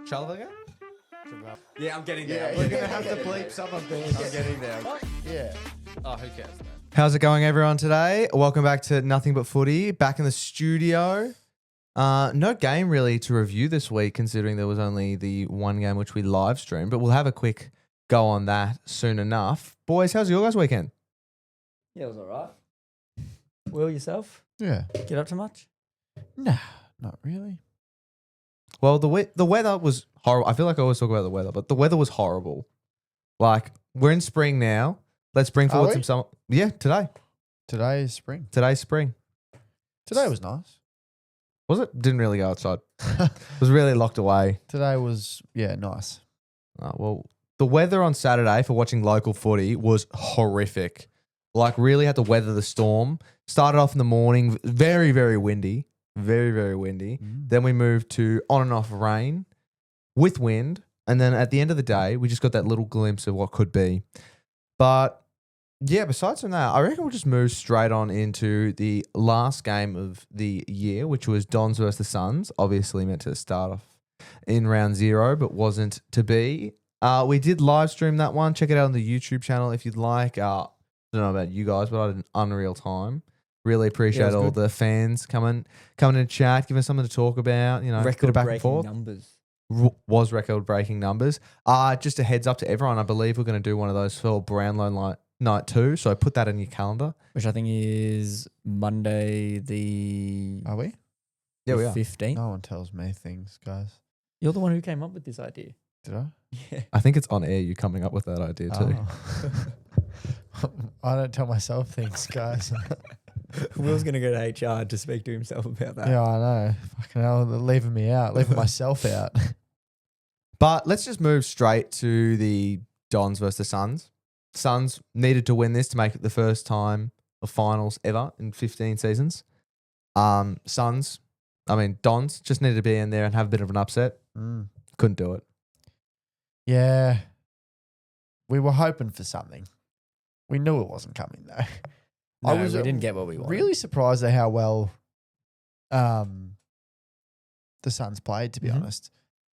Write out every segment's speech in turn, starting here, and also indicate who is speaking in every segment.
Speaker 1: Chalvaga?
Speaker 2: Yeah, I'm getting there.
Speaker 1: We're gonna have to bleep some of these.
Speaker 2: I'm getting there.
Speaker 3: Yeah.
Speaker 2: Oh, who cares? Man?
Speaker 1: How's it going, everyone? Today, welcome back to Nothing But Footy. Back in the studio. No game really to review this week, considering there was only the one game which we live streamed. But we'll have a quick go on that soon enough. Boys, how's your guys' weekend?
Speaker 2: Yeah, it was all right. Will, yourself?
Speaker 3: Yeah.
Speaker 2: Get up to much?
Speaker 3: Nah, not really.
Speaker 1: Well, the weather was horrible. I feel like I always talk about the weather, but the weather was horrible. Like, we're in spring now. Let's bring forward
Speaker 3: we?
Speaker 1: some summer. Yeah, today.
Speaker 3: Today is spring.
Speaker 1: Today's spring.
Speaker 3: Today was nice.
Speaker 1: Was it? Didn't really go outside. It was really locked away.
Speaker 3: Today was, nice.
Speaker 1: Well, the weather on Saturday for watching local footy was horrific. Like, really had to weather the storm. Started off in the morning, very, very windy. Very, very windy. Then we moved to on and off rain with wind. And then at the end of the day, we just got that little glimpse of what could be. But yeah, besides from that, I reckon we'll just move straight on into the last game of the year, which was Dons versus the Suns. Obviously meant to start off in round 0, but wasn't to be. We did live stream that one. Check it out on the YouTube channel if you'd like. I don't know about you guys, but I had an unreal time. Really appreciate all the fans coming in chat, giving us something to talk about. You know, bit of back and forth.
Speaker 2: Numbers.
Speaker 1: Was record-breaking numbers. Just a heads up to everyone. I believe we're going to do one of those for Brownlow night too. So put that in your calendar.
Speaker 2: Which I think is Monday the
Speaker 3: Are we?
Speaker 1: Yeah, we are.
Speaker 2: 15th.
Speaker 3: No one tells me things, guys.
Speaker 2: You're the one who came up with this idea.
Speaker 3: Did I?
Speaker 2: Yeah.
Speaker 1: I think it's on air. You coming up with that idea too.
Speaker 3: Oh. I don't tell myself things, guys.
Speaker 2: Will's going to go to HR to speak to himself about that.
Speaker 3: Yeah, I know. Fucking hell, they're leaving me out, leaving myself out.
Speaker 1: But let's just move straight to the Dons versus the Suns. Suns needed to win this to make it the first time of finals ever in 15 seasons. Dons just needed to be in there and have a bit of an upset. Couldn't do it.
Speaker 3: Yeah. We were hoping for something. We knew it wasn't coming, though.
Speaker 2: No, we didn't get what we wanted.
Speaker 3: Really surprised at how well the Suns played, to be honest.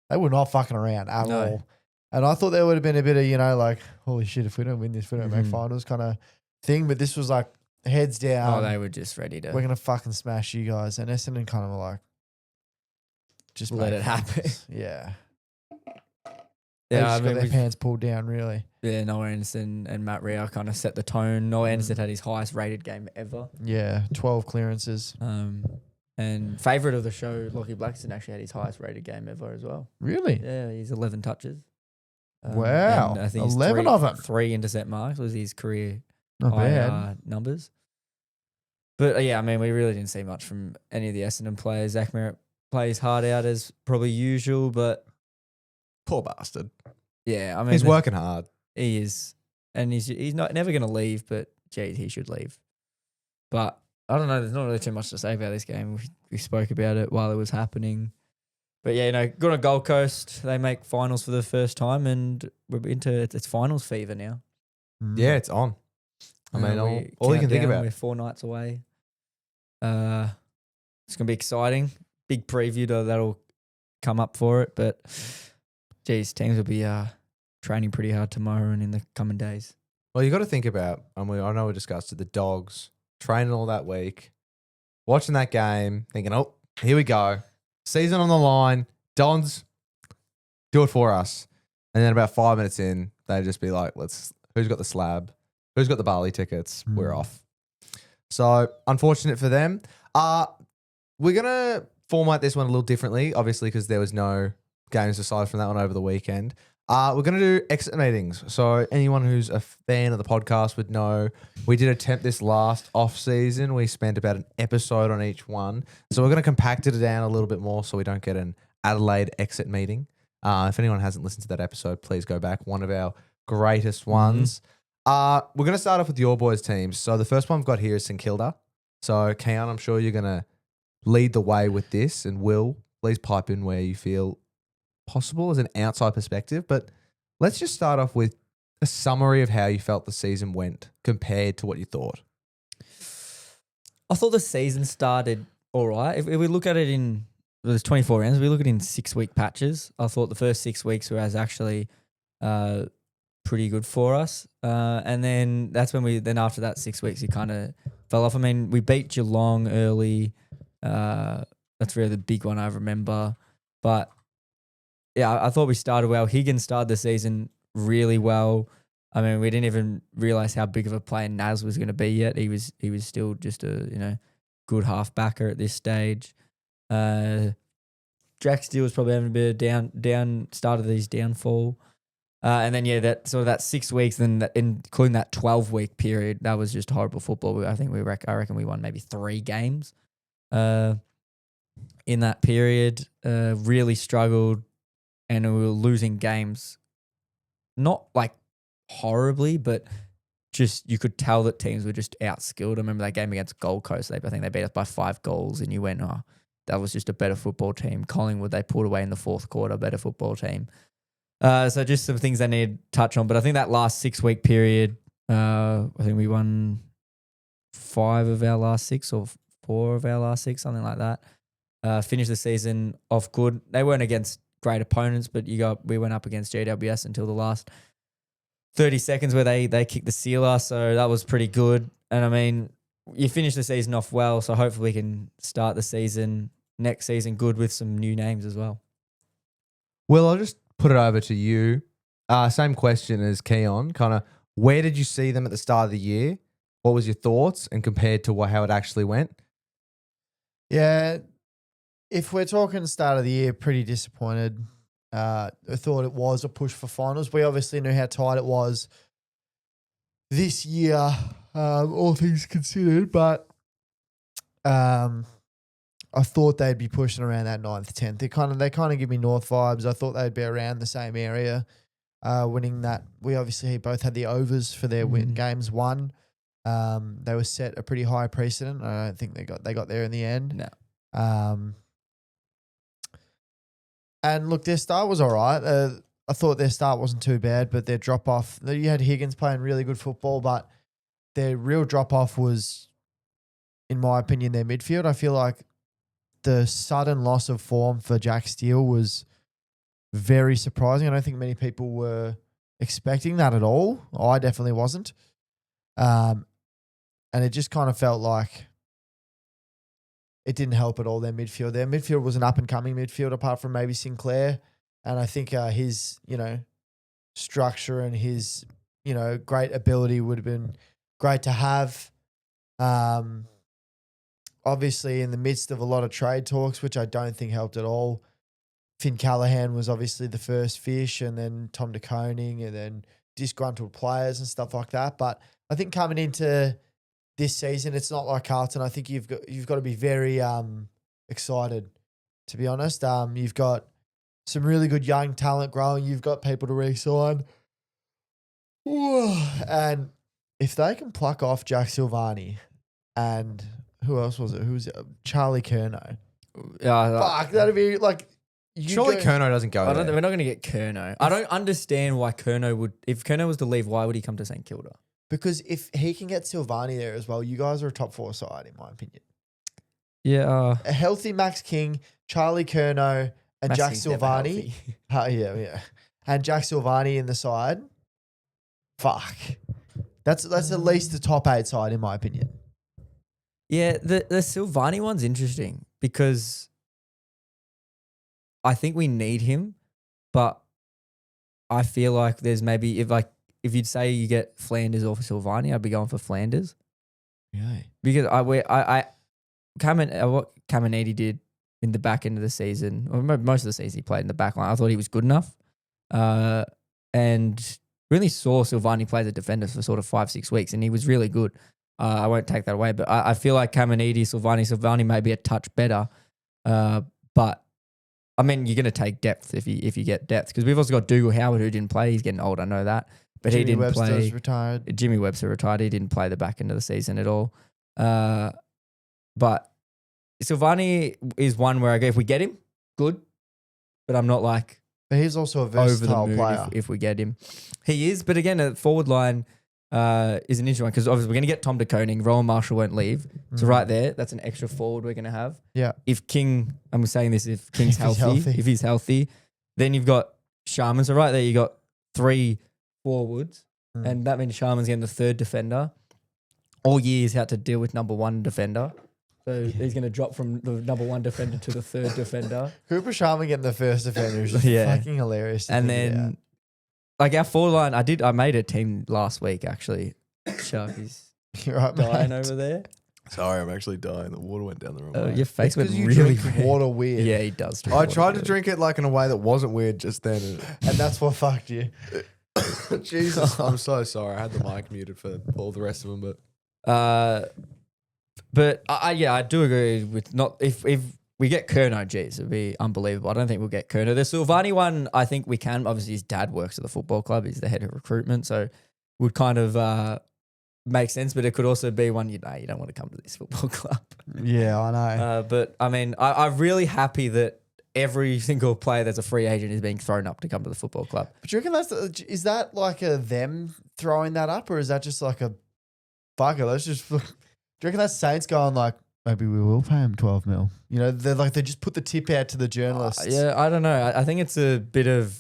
Speaker 3: They were not fucking around at all. And I thought there would have been a bit of, like, holy shit, if we don't win this, we don't make finals kind of thing. But this was like heads down.
Speaker 2: Oh, they were just ready to.
Speaker 3: We're going to fucking smash you guys. And Essendon kind of were like, just
Speaker 2: let it happen.
Speaker 3: Yeah.
Speaker 2: Yeah,
Speaker 3: They just got their pants pulled down, really.
Speaker 2: Yeah, Noah Anderson and Matt Rea kind of set the tone. Noah Anderson had his highest rated game ever.
Speaker 3: Yeah, 12 clearances.
Speaker 2: And favourite of the show, Lockie Blackson, actually had his highest rated game ever as well.
Speaker 3: Really?
Speaker 2: Yeah, he's 11 touches.
Speaker 3: Wow.
Speaker 2: And I think
Speaker 3: 11 of them.
Speaker 2: 3 intercept marks was his career
Speaker 3: Not
Speaker 2: high
Speaker 3: bad.
Speaker 2: numbers. But yeah, I mean, we really didn't see much from any of the Essendon players. Zach Merritt plays hard out as probably usual, but
Speaker 1: Poor bastard.
Speaker 2: yeah, I mean,
Speaker 1: He's working hard.
Speaker 2: He is, and he's not never going to leave. But geez, he should leave. But I don't know. There's not really too much to say about this game. We spoke about it while it was happening. But yeah, good on Gold Coast. They make finals for the first time, and we're into it's finals fever now.
Speaker 1: Yeah, it's on. I mean, all you can think about.
Speaker 2: We're 4 nights away. It's gonna be exciting. Big preview that'll come up for it, but geez, teams will be training pretty hard tomorrow and in the coming days.
Speaker 1: Well, you got to think about, and I know we discussed it, the Dogs training all that week, watching that game, thinking, oh, here we go. Season on the line. Dons, do it for us. And then about 5 minutes in, they'd just be like, who's got the slab? Who's got the Bali tickets? We're off. So, unfortunate for them. We're going to format this one a little differently, obviously, because there was no games aside from that one over the weekend. We're going to do exit meetings. So anyone who's a fan of the podcast would know we did attempt this last off season. We spent about an episode on each one. So we're going to compact it down a little bit more so we don't get an Adelaide exit meeting. If anyone hasn't listened to that episode, please go back. One of our greatest ones. We're going to start off with your boys' teams. So the first one I've got here is St Kilda. So Keon, I'm sure you're going to lead the way with this, and Will, please pipe in where you feel possible as an outside perspective. But let's just start off with a summary of how you felt the season went compared to what you thought.
Speaker 2: I thought the season started all right. If we look at it in there's 24 rounds. We look at it in 6-week patches. I thought the first 6 weeks was actually pretty good for us. And then that's when then after that 6 weeks, it kind of fell off. I mean, we beat Geelong early. That's really the big one I remember. But yeah, I thought we started well. Higgins started the season really well. I mean, we didn't even realize how big of a player Naz was going to be yet. He was still just a good half-backer at this stage. Jack Steele was probably having a bit of down start of his downfall. And then, that 6 weeks, then including that 12-week period, that was just horrible football. I reckon we won maybe 3 games in that period. Really struggled, and we were losing games, not like horribly, but just you could tell that teams were just outskilled. I remember that game against Gold Coast. I think they beat us by 5 goals, and you went, oh, that was just a better football team. Collingwood, they pulled away in the fourth quarter, better football team. So just some things I need to touch on. But I think that last 6-week period, I think we won 5 of our last 6 or 4 of our last 6, something like that. Finished the season off good. They weren't against great opponents, but we went up against GWS until the last 30 seconds where they kicked the sealer. So that was pretty good. And I mean, you finish the season off well. So hopefully we can start the next season good with some new names as well.
Speaker 1: Well, I'll just put it over to you. Same question as Keon. Kind of, where did you see them at the start of the year? What was your thoughts, and compared to how it actually went?
Speaker 3: Yeah, if we're talking start of the year, pretty disappointed. I thought it was a push for finals. We obviously knew how tight it was this year, all things considered, but I thought they'd be pushing around that 9th, 10th. They kind of give me North vibes. I thought they'd be around the same area, winning that. We obviously both had the overs for their win games won. They were set a pretty high precedent. I don't think they got there in the end.
Speaker 2: No.
Speaker 3: And look, their start was all right. I thought their start wasn't too bad, but their drop off. You had Higgins playing really good football, but their real drop off was, in my opinion, their midfield. I feel like the sudden loss of form for Jack Steele was very surprising. I don't think many people were expecting that at all. I definitely wasn't. And it just kind of felt like it didn't help at all, their midfield. Their midfield was an up-and-coming midfield apart from maybe Sinclair. And I think his, structure and his, great ability would have been great to have. Obviously, in the midst of a lot of trade talks, which I don't think helped at all. Finn Callaghan was obviously the first fish, and then Tom de Koning, and then disgruntled players and stuff like that. But I think coming into this season, it's not like Carlton. I think you've got to be very excited, to be honest. You've got some really good young talent growing. You've got people to re-sign. And if they can pluck off Jack Silvani and who else was it? Who was it? Charlie Curnow. Fuck, that'd be like...
Speaker 1: Surely Curnow doesn't go there.
Speaker 2: We're not going to get Curnow. I don't understand why Curnow would... If Curnow was to leave, why would he come to St Kilda?
Speaker 3: Because if he can get Silvani there as well, you guys are a top 4 side, in my opinion.
Speaker 2: Yeah.
Speaker 3: A healthy Max King, Charlie Curnow, and Jack Silvani. Yeah. And Jack Silvani in the side. Fuck. That's at least the top 8 side, in my opinion.
Speaker 2: Yeah, the Silvani one's interesting because I think we need him, but I feel like there's maybe if you'd say you get Flanders or Silvani, I'd be going for Flanders.
Speaker 3: Really?
Speaker 2: Because what Caminiti did in the back end of the season, or most of the season he played in the back line, I thought he was good enough. And really saw Silvani play as a defender for sort of 5-6 weeks, and he was really good. I won't take that away, but I feel like Caminiti, Silvani may be a touch better. But I mean, you're going to take depth if you get depth, because we've also got Dougal Howard who didn't play. He's getting old, I know that. But
Speaker 3: Jimmy
Speaker 2: he didn't
Speaker 3: Webster's
Speaker 2: play.
Speaker 3: Retired.
Speaker 2: Jimmy Webster retired. He didn't play the back end of the season at all. But Silvani is one where I go, if we get him, good. But I'm not like
Speaker 3: But he's also a
Speaker 2: over the
Speaker 3: versatile
Speaker 2: moon
Speaker 3: player.
Speaker 2: if we get him. He is, but again, a forward line, is an interesting one because obviously we're going to get Tom de Koning. Rowan Marshall won't leave. So right there, that's an extra forward we're going to have.
Speaker 3: Yeah.
Speaker 2: If King, I'm saying this, if King's
Speaker 3: If he's healthy.
Speaker 2: then you've got Sharman. So right there, you got 3 forwards,
Speaker 3: Mm.
Speaker 2: and that means Sharman's getting the 3rd defender. All year he's had to deal with number 1 defender. So he's going to drop from the number 1 defender to the 3rd defender.
Speaker 3: Cooper Sharman getting the first defender is just
Speaker 2: Yeah.
Speaker 3: fucking hilarious. to
Speaker 2: And
Speaker 3: think about.
Speaker 2: then, like our forward line, I made a team last week actually. Sharky's
Speaker 3: You're right,
Speaker 2: dying
Speaker 3: mate.
Speaker 2: over there.
Speaker 1: Sorry, I'm actually dying. The water went down the wrong way.
Speaker 2: Your face
Speaker 3: It's
Speaker 2: went
Speaker 3: 'cause you
Speaker 2: really
Speaker 3: drink
Speaker 2: red.
Speaker 3: water weird.
Speaker 2: Yeah, he does. drink
Speaker 1: I
Speaker 2: water
Speaker 1: tried to
Speaker 2: weird.
Speaker 1: drink it like in a way that wasn't weird just then.
Speaker 3: And that's what fucked you.
Speaker 1: Jesus, I'm so sorry. I had the mic muted for all the rest of them, but
Speaker 2: But I do agree with not if we get Kerno, geez, it'd be unbelievable. I don't think we'll get Kerno. The Silvani one, I think we can. Obviously, his dad works at the football club. He's the head of recruitment, so would kind of make sense. But it could also be one you don't want to come to this football club.
Speaker 3: Yeah, I know.
Speaker 2: But I mean, I'm really happy that every single player that's a free agent is being thrown up to come to the football club.
Speaker 3: But do you reckon is that like a them throwing that up, or is that just like a fuck it? Let's just. Do you reckon that's Saints going like maybe we will pay him 12 mil? You know, they just put the tip out to the journalists.
Speaker 2: Yeah, I don't know. I think it's a bit of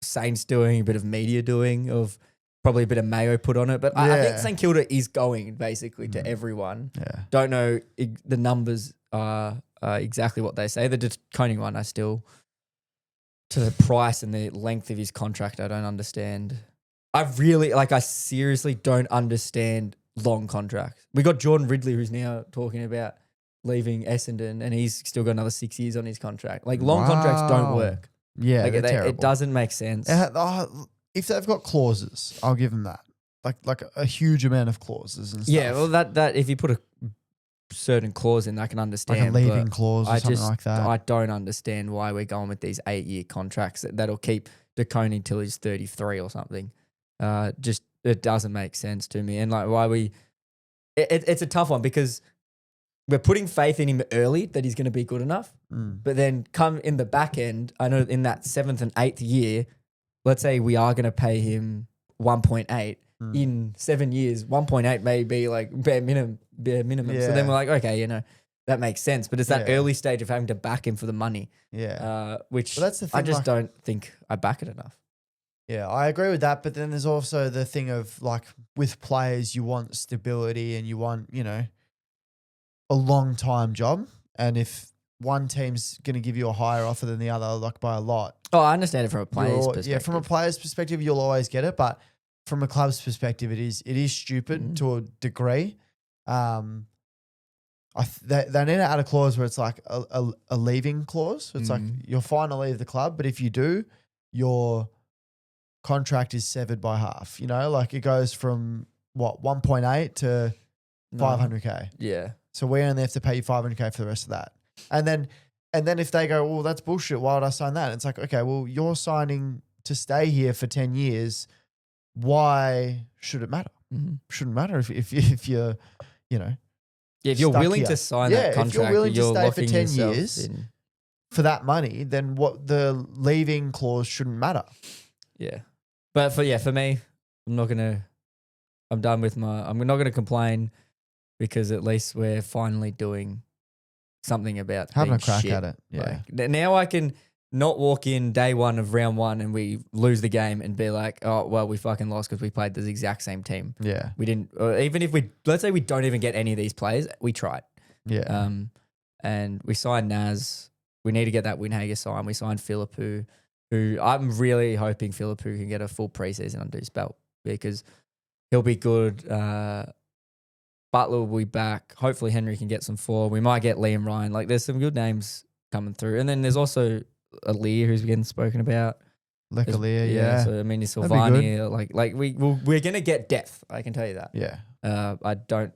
Speaker 2: Saints doing, a bit of media doing, of probably a bit of mayo put on it. But I think
Speaker 3: Yeah.
Speaker 2: St Kilda is going basically to everyone.
Speaker 3: Yeah.
Speaker 2: Don't know the numbers are exactly what they say. The De Koning one, I still, to the price and the length of his contract, I don't understand. I seriously don't understand long contracts. We got Jordan Ridley, who's now talking about leaving Essendon, and he's still got another 6 years on his contract. Like long contracts don't
Speaker 3: Wow.
Speaker 2: work.
Speaker 3: Yeah,
Speaker 2: Like
Speaker 3: they're
Speaker 2: it
Speaker 3: terrible.
Speaker 2: doesn't make sense.
Speaker 3: If they've got clauses, I'll give them that. Like a huge amount of clauses and stuff.
Speaker 2: Yeah, well, that if you put a certain clause in, I can
Speaker 3: like
Speaker 2: understand.
Speaker 3: a leaving
Speaker 2: but
Speaker 3: clause or
Speaker 2: I
Speaker 3: something
Speaker 2: just
Speaker 3: like that.
Speaker 2: I don't understand why we're going with these 8-year contracts that'll keep De Koning till he's 33 or something. Just it doesn't make sense to me, and like why we. It's a tough one because we're putting faith in him early that he's going to be good enough. But then come in the back end, I know in that 7th and 8th year, let's say we are going to pay him 1.8 in 7 years. 1.8 may be like bare minimum. So then
Speaker 3: Yeah.
Speaker 2: we're like, okay, that makes sense. But it's that
Speaker 3: Yeah.
Speaker 2: early stage of having to back him for the money,
Speaker 3: Yeah.
Speaker 2: which
Speaker 3: But that's the
Speaker 2: I
Speaker 3: thing,
Speaker 2: just
Speaker 3: like-
Speaker 2: don't think I back it enough.
Speaker 3: Yeah, I agree with that. But then there's also the thing of like with players, you want stability and you want, a long time job. And if one team's going to give you a higher offer than the other, like by a lot,
Speaker 2: Oh, I understand it from a player's
Speaker 3: you'll-
Speaker 2: perspective.
Speaker 3: yeah, from a player's perspective, you'll always get it. But from a club's perspective, it is stupid to a degree. They need to add a clause where it's like a leaving clause. It's like you're fine to leave the club, but if you do, your contract is severed by half. Like it goes from 1.8 to
Speaker 2: No.
Speaker 3: 500K.
Speaker 2: Yeah.
Speaker 3: So we only have to pay you 500K for the rest of that. And then if they go, well, that's bullshit. Why would I sign that? It's like, okay, well, you're signing to stay here for 10 years. Why should it matter?
Speaker 2: Mm-hmm.
Speaker 3: Shouldn't matter if you're,
Speaker 2: Yeah, if you're
Speaker 3: stuck
Speaker 2: willing
Speaker 3: here.
Speaker 2: to sign
Speaker 3: Yeah,
Speaker 2: that
Speaker 3: if you're
Speaker 2: contract,
Speaker 3: willing to
Speaker 2: you're
Speaker 3: stay for
Speaker 2: locking
Speaker 3: 10
Speaker 2: yourself
Speaker 3: years,
Speaker 2: in.
Speaker 3: for that money, then what the leaving clause shouldn't matter.
Speaker 2: Yeah. But for me, I'm done with I'm not gonna complain because at least we're finally doing something about
Speaker 3: Having
Speaker 2: being
Speaker 3: a crack
Speaker 2: shit.
Speaker 3: at it. Yeah.
Speaker 2: Like, now I can not walk in day one of round one and we lose the game and be like, oh well, we fucking lost because we played the exact same team.
Speaker 3: Yeah.
Speaker 2: We didn't, or even if let's say we don't even get any of these players, we tried.
Speaker 3: Yeah.
Speaker 2: And we signed Naz. We need to get that Winhager signed. We signed Philippou, who I'm really hoping Philippou can get a full preseason under his belt because he'll be good. Butler will be back. Hopefully Henry can get some form. We might get Liam Ryan. Like there's some good names coming through. And then there's also Aaliyah who's getting spoken about.
Speaker 3: Lecalier, yeah.
Speaker 2: So I mean,
Speaker 3: That'd be
Speaker 2: Silvani, like we're gonna get depth. I can tell you that.
Speaker 3: Yeah.
Speaker 2: I don't.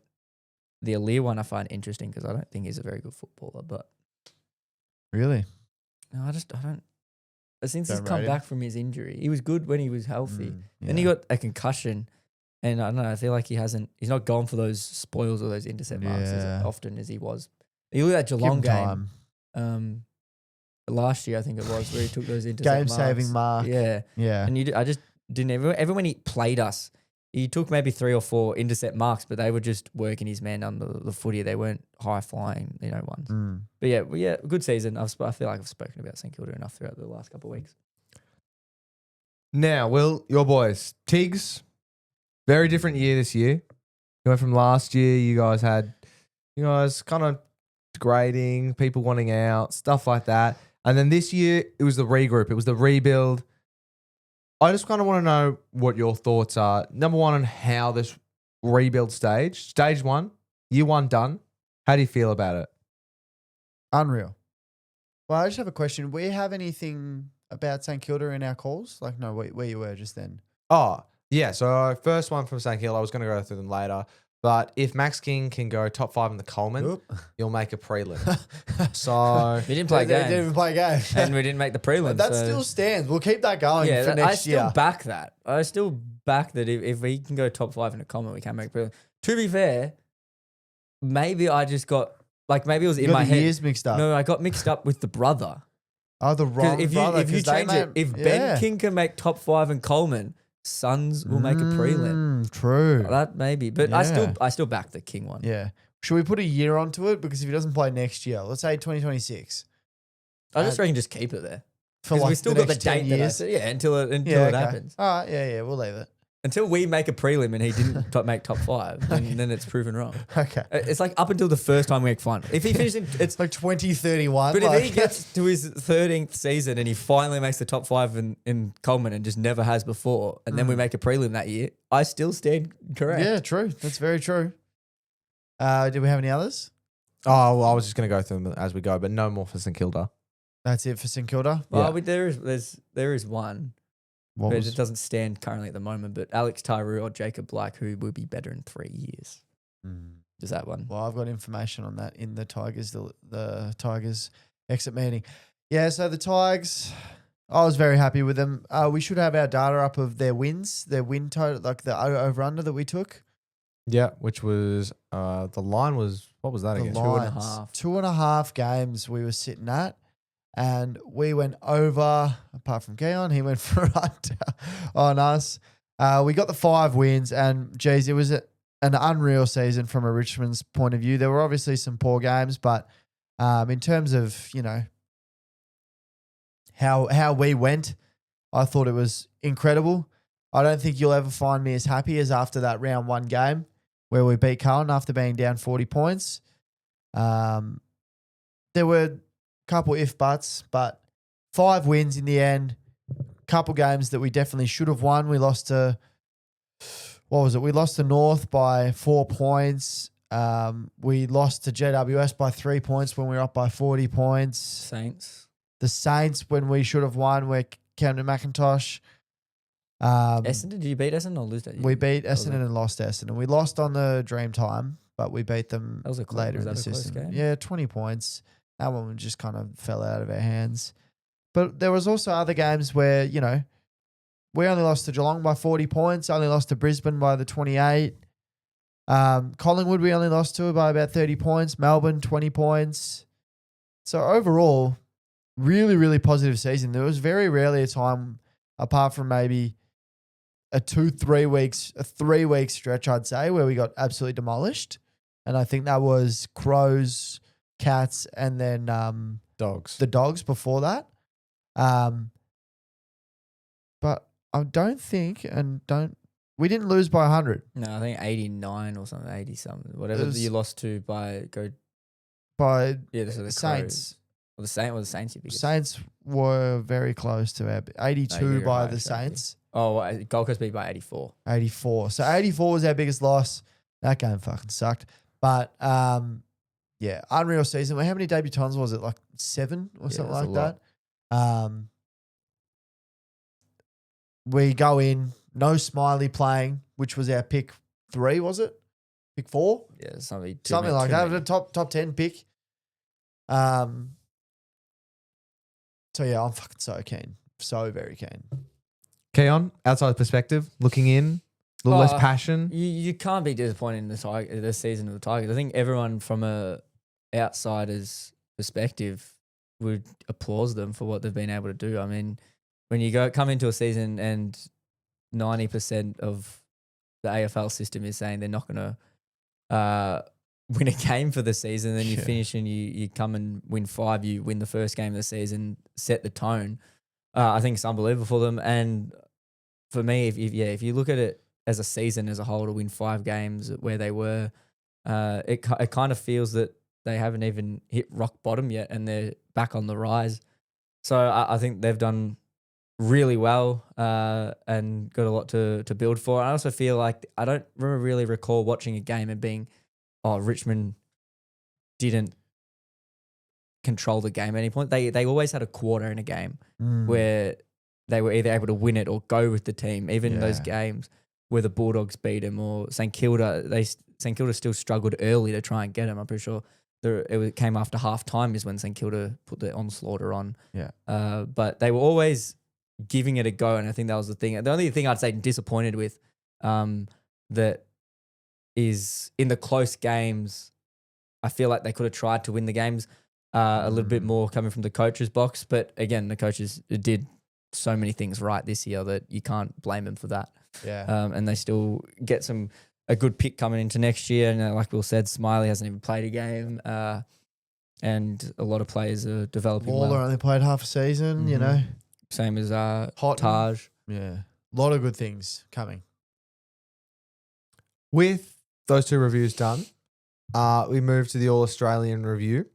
Speaker 2: The Aaliyah one I find interesting because I don't think he's a very good footballer. But
Speaker 3: Really?
Speaker 2: no, I don't. Since he's
Speaker 3: Don't
Speaker 2: come
Speaker 3: rate him?
Speaker 2: back from his injury, he was good when he was healthy. Then he
Speaker 3: yeah.
Speaker 2: got a concussion, and I don't know. I feel like he's not gone for those spoils or those intercept marks
Speaker 3: Yeah.
Speaker 2: as often as he was. You look at that
Speaker 3: Give
Speaker 2: Geelong
Speaker 3: him
Speaker 2: game
Speaker 3: time.
Speaker 2: last year, I think it was, where he took those intercept
Speaker 3: Game saving mark.
Speaker 2: Yeah,
Speaker 3: Yeah.
Speaker 2: and I just didn't. Everyone he played us, he took maybe 3 or 4 intercept marks, but they were just working his man under the footy. They weren't high flying, ones. But yeah, good season. I feel like I've spoken about St Kilda enough throughout the last couple of weeks.
Speaker 1: Now, Will, your boys, Tigs, very different year this year. You went from last year, you guys kind of degrading, people wanting out, stuff like that. And then this year, it was the regroup. It was the rebuild. I just kind of want to know what your thoughts are. Number one, on how this rebuild stage 1, year 1 done. How do you feel about it?
Speaker 3: Unreal. Well, I just have a question. We have anything about St Kilda in our calls? Like, no, where you were just then.
Speaker 1: Oh, yeah. So first one from St Kilda, I was going to go through them later. But if Max King can go top 5 in the Coleman, you'll make a prelim. So
Speaker 2: We didn't play
Speaker 3: They
Speaker 2: games.
Speaker 3: didn't even play games.
Speaker 2: And we didn't make the prelim.
Speaker 3: That
Speaker 2: so-
Speaker 3: still stands. We'll keep that going for
Speaker 2: I
Speaker 3: next
Speaker 2: still
Speaker 3: year.
Speaker 2: back that. I still back that if we can go top 5 in a comment, we can make prelim. To be fair, maybe I just got maybe it was
Speaker 3: You
Speaker 2: in
Speaker 3: got
Speaker 2: my
Speaker 3: the
Speaker 2: head.
Speaker 3: years mixed up.
Speaker 2: No, I got mixed up with the brother.
Speaker 3: Oh, the
Speaker 2: 'Cause
Speaker 3: wrong
Speaker 2: if
Speaker 3: brother.
Speaker 2: you
Speaker 3: 'cause they
Speaker 2: change it,
Speaker 3: made-
Speaker 2: if Ben King can make top 5 in Coleman, Suns will make a prelim.
Speaker 3: True.
Speaker 2: That maybe, but
Speaker 3: Yeah.
Speaker 2: I still back the King one.
Speaker 3: Yeah. Should we put a year onto it? Because if he doesn't play next year, let's say 2026.
Speaker 2: I just reckon just keep it there
Speaker 3: For
Speaker 2: because
Speaker 3: like
Speaker 2: we still got the
Speaker 3: next 10
Speaker 2: date. That I
Speaker 3: years.
Speaker 2: said, until it
Speaker 3: okay.
Speaker 2: happens.
Speaker 3: All right. Yeah. We'll leave it.
Speaker 2: Until we make a prelim and he didn't make top 5, and then it's proven wrong.
Speaker 3: Okay.
Speaker 2: It's like up until the first time we make final. If he finishes, it's
Speaker 3: It's like 2031.
Speaker 2: But if
Speaker 3: like,
Speaker 2: he gets to his 13th season and he finally makes the top 5 in Coleman and just never has before, and then we make a prelim that year, I still stand correct.
Speaker 3: yeah, true. That's very true. Did we have any others?
Speaker 1: Oh, well, I was just going to go through them as we go, but no more for St Kilda.
Speaker 3: That's it for St Kilda.
Speaker 2: Well,
Speaker 1: Yeah.
Speaker 2: there is one,
Speaker 3: What
Speaker 2: but
Speaker 3: was-
Speaker 2: it doesn't stand currently at the moment. But Alex Tyree or Jacob Black, who will be better in 3 years. Just that one.
Speaker 3: Well, I've got information on that in the Tigers, the Tigers exit meeting. Yeah, so the Tigers, I was very happy with them. We should have our data up of their wins, their win total, like the over under that we took.
Speaker 1: Yeah, which was the line was, what was that
Speaker 3: The
Speaker 1: again?
Speaker 3: Lions.
Speaker 2: 2.5.
Speaker 3: 2.5 games we were sitting at, and we went over. Apart from Keon, he went for on us. We got the 5 wins, and geez, it was an unreal season from a Richmond's point of view. There were obviously some poor games, but in terms of how we went, I thought it was incredible. I don't think you'll ever find me as happy as after that round 1 game where we beat Carlton after being down 40 points. There were a couple if buts, but 5 wins in the end. Couple games that we definitely should have won. We lost to, what was it? We lost to North by 4 points. We lost to GWS by 3 points when we were up by 40 points.
Speaker 2: Saints.
Speaker 3: The Saints when we should have won, where Camden McIntosh.
Speaker 2: Essendon, did you beat Essendon or lose that?
Speaker 3: We beat
Speaker 2: was
Speaker 3: Essendon and lost Essendon. We lost on the dream time, but we beat them
Speaker 2: That was a close-
Speaker 3: later
Speaker 2: was
Speaker 3: in the
Speaker 2: that a close
Speaker 3: season.
Speaker 2: game?
Speaker 3: Yeah, 20 points. That one just kind of fell out of our hands. But there was also other games where, we only lost to Geelong by 40 points, only lost to Brisbane by the 28. Collingwood we only lost to by about 30 points. Melbourne, 20 points. So overall, really, really positive season. There was very rarely a time, apart from maybe a 3 week stretch, I'd say, where we got absolutely demolished. And I think that was Crows, Cats, and then
Speaker 1: Dogs.
Speaker 3: the Dogs before that. But I don't think, we didn't lose by 100.
Speaker 2: No, I think 89 or something, 80 something. Whatever
Speaker 3: It was-
Speaker 2: you lost to by
Speaker 3: By
Speaker 2: so the
Speaker 3: Saints.
Speaker 2: Or the Saints you beat.
Speaker 3: Saints were very close to our 82
Speaker 2: you're
Speaker 3: by
Speaker 2: right,
Speaker 3: the
Speaker 2: exactly.
Speaker 3: Saints,
Speaker 2: Oh, Gold Coast beat by 84.
Speaker 3: 84. So 84 was our biggest loss. That game fucking sucked. But yeah, unreal season. How many debutants was it? Like 7 or
Speaker 2: Yeah,
Speaker 3: something
Speaker 2: that's a
Speaker 3: like that. We go in, no Smiley playing, which was our pick 3, was it? Pick 4?
Speaker 2: Yeah, something
Speaker 3: Something like that. The top 10 pick. So yeah, I'm fucking so keen. So very keen.
Speaker 1: Keon, outside perspective, looking in, a little less
Speaker 2: Oh,
Speaker 1: passion.
Speaker 2: You can't be disappointed in the season of the Tigers. I think everyone from a outsider's perspective would applaud them for what they've been able to do. I mean, when you come into a season and 90% of the AFL system is saying they're not going to win a game for the season. Then you finish and you come and win 5. You win the first game of the season, set the tone. I think it's unbelievable for them. And for me, if you look at it as a season as a whole, to win 5 games where they were, it kind of feels that they haven't even hit rock bottom yet, and they're back on the rise. So I think they've done really well and got a lot to build for. I also feel like I don't really recall watching a game and being, Richmond didn't control the game at any point. They always had a quarter in a game where they were either able to win it or go with the team. Even those games where the Bulldogs beat them or St Kilda, St Kilda still struggled early to try and get them. I'm pretty sure it came after half time is when St Kilda put the onslaught on.
Speaker 3: Yeah.
Speaker 2: But they were always giving it a go, and I think that was the thing. The only thing I'd say disappointed with that is in the close games, I feel like they could have tried to win the games a little bit more coming from the coach's box. But again, the coaches did so many things right this year that you can't blame them for that.
Speaker 3: Yeah.
Speaker 2: And they still get a good pick coming into next year. And like Will said, Smiley hasn't even played a game. And a lot of players are developing
Speaker 3: Waller
Speaker 2: well.
Speaker 3: only played half a season, you know.
Speaker 2: Same as
Speaker 3: Houghton.
Speaker 2: Taj.
Speaker 3: Yeah. A lot of good things coming.
Speaker 1: With those 2 reviews done, we move to the All-Australian review.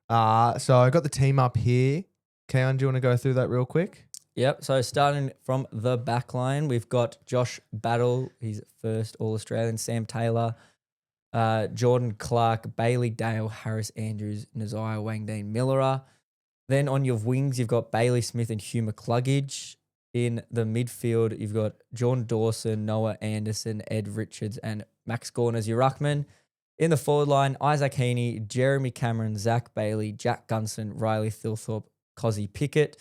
Speaker 1: So I got the team up here. Keon, do you want to go through that real quick?
Speaker 2: Yep. So starting from the back line, we've got Josh Battle, he's first All-Australian, Sam Taylor, Jordan Clark, Bailey Dale, Harris Andrews, Naziah Wangdean Millerer. Then on your wings, you've got Bailey Smith and Hugh McCluggage. In the midfield, you've got John Dawson, Noah Anderson, Ed Richards, and Max Gawn as your ruckman. In the forward line, Isaac Heaney, Jeremy Cameron, Zach Bailey, Jack Gunson, Riley Thilthorpe, Cozzy Pickett.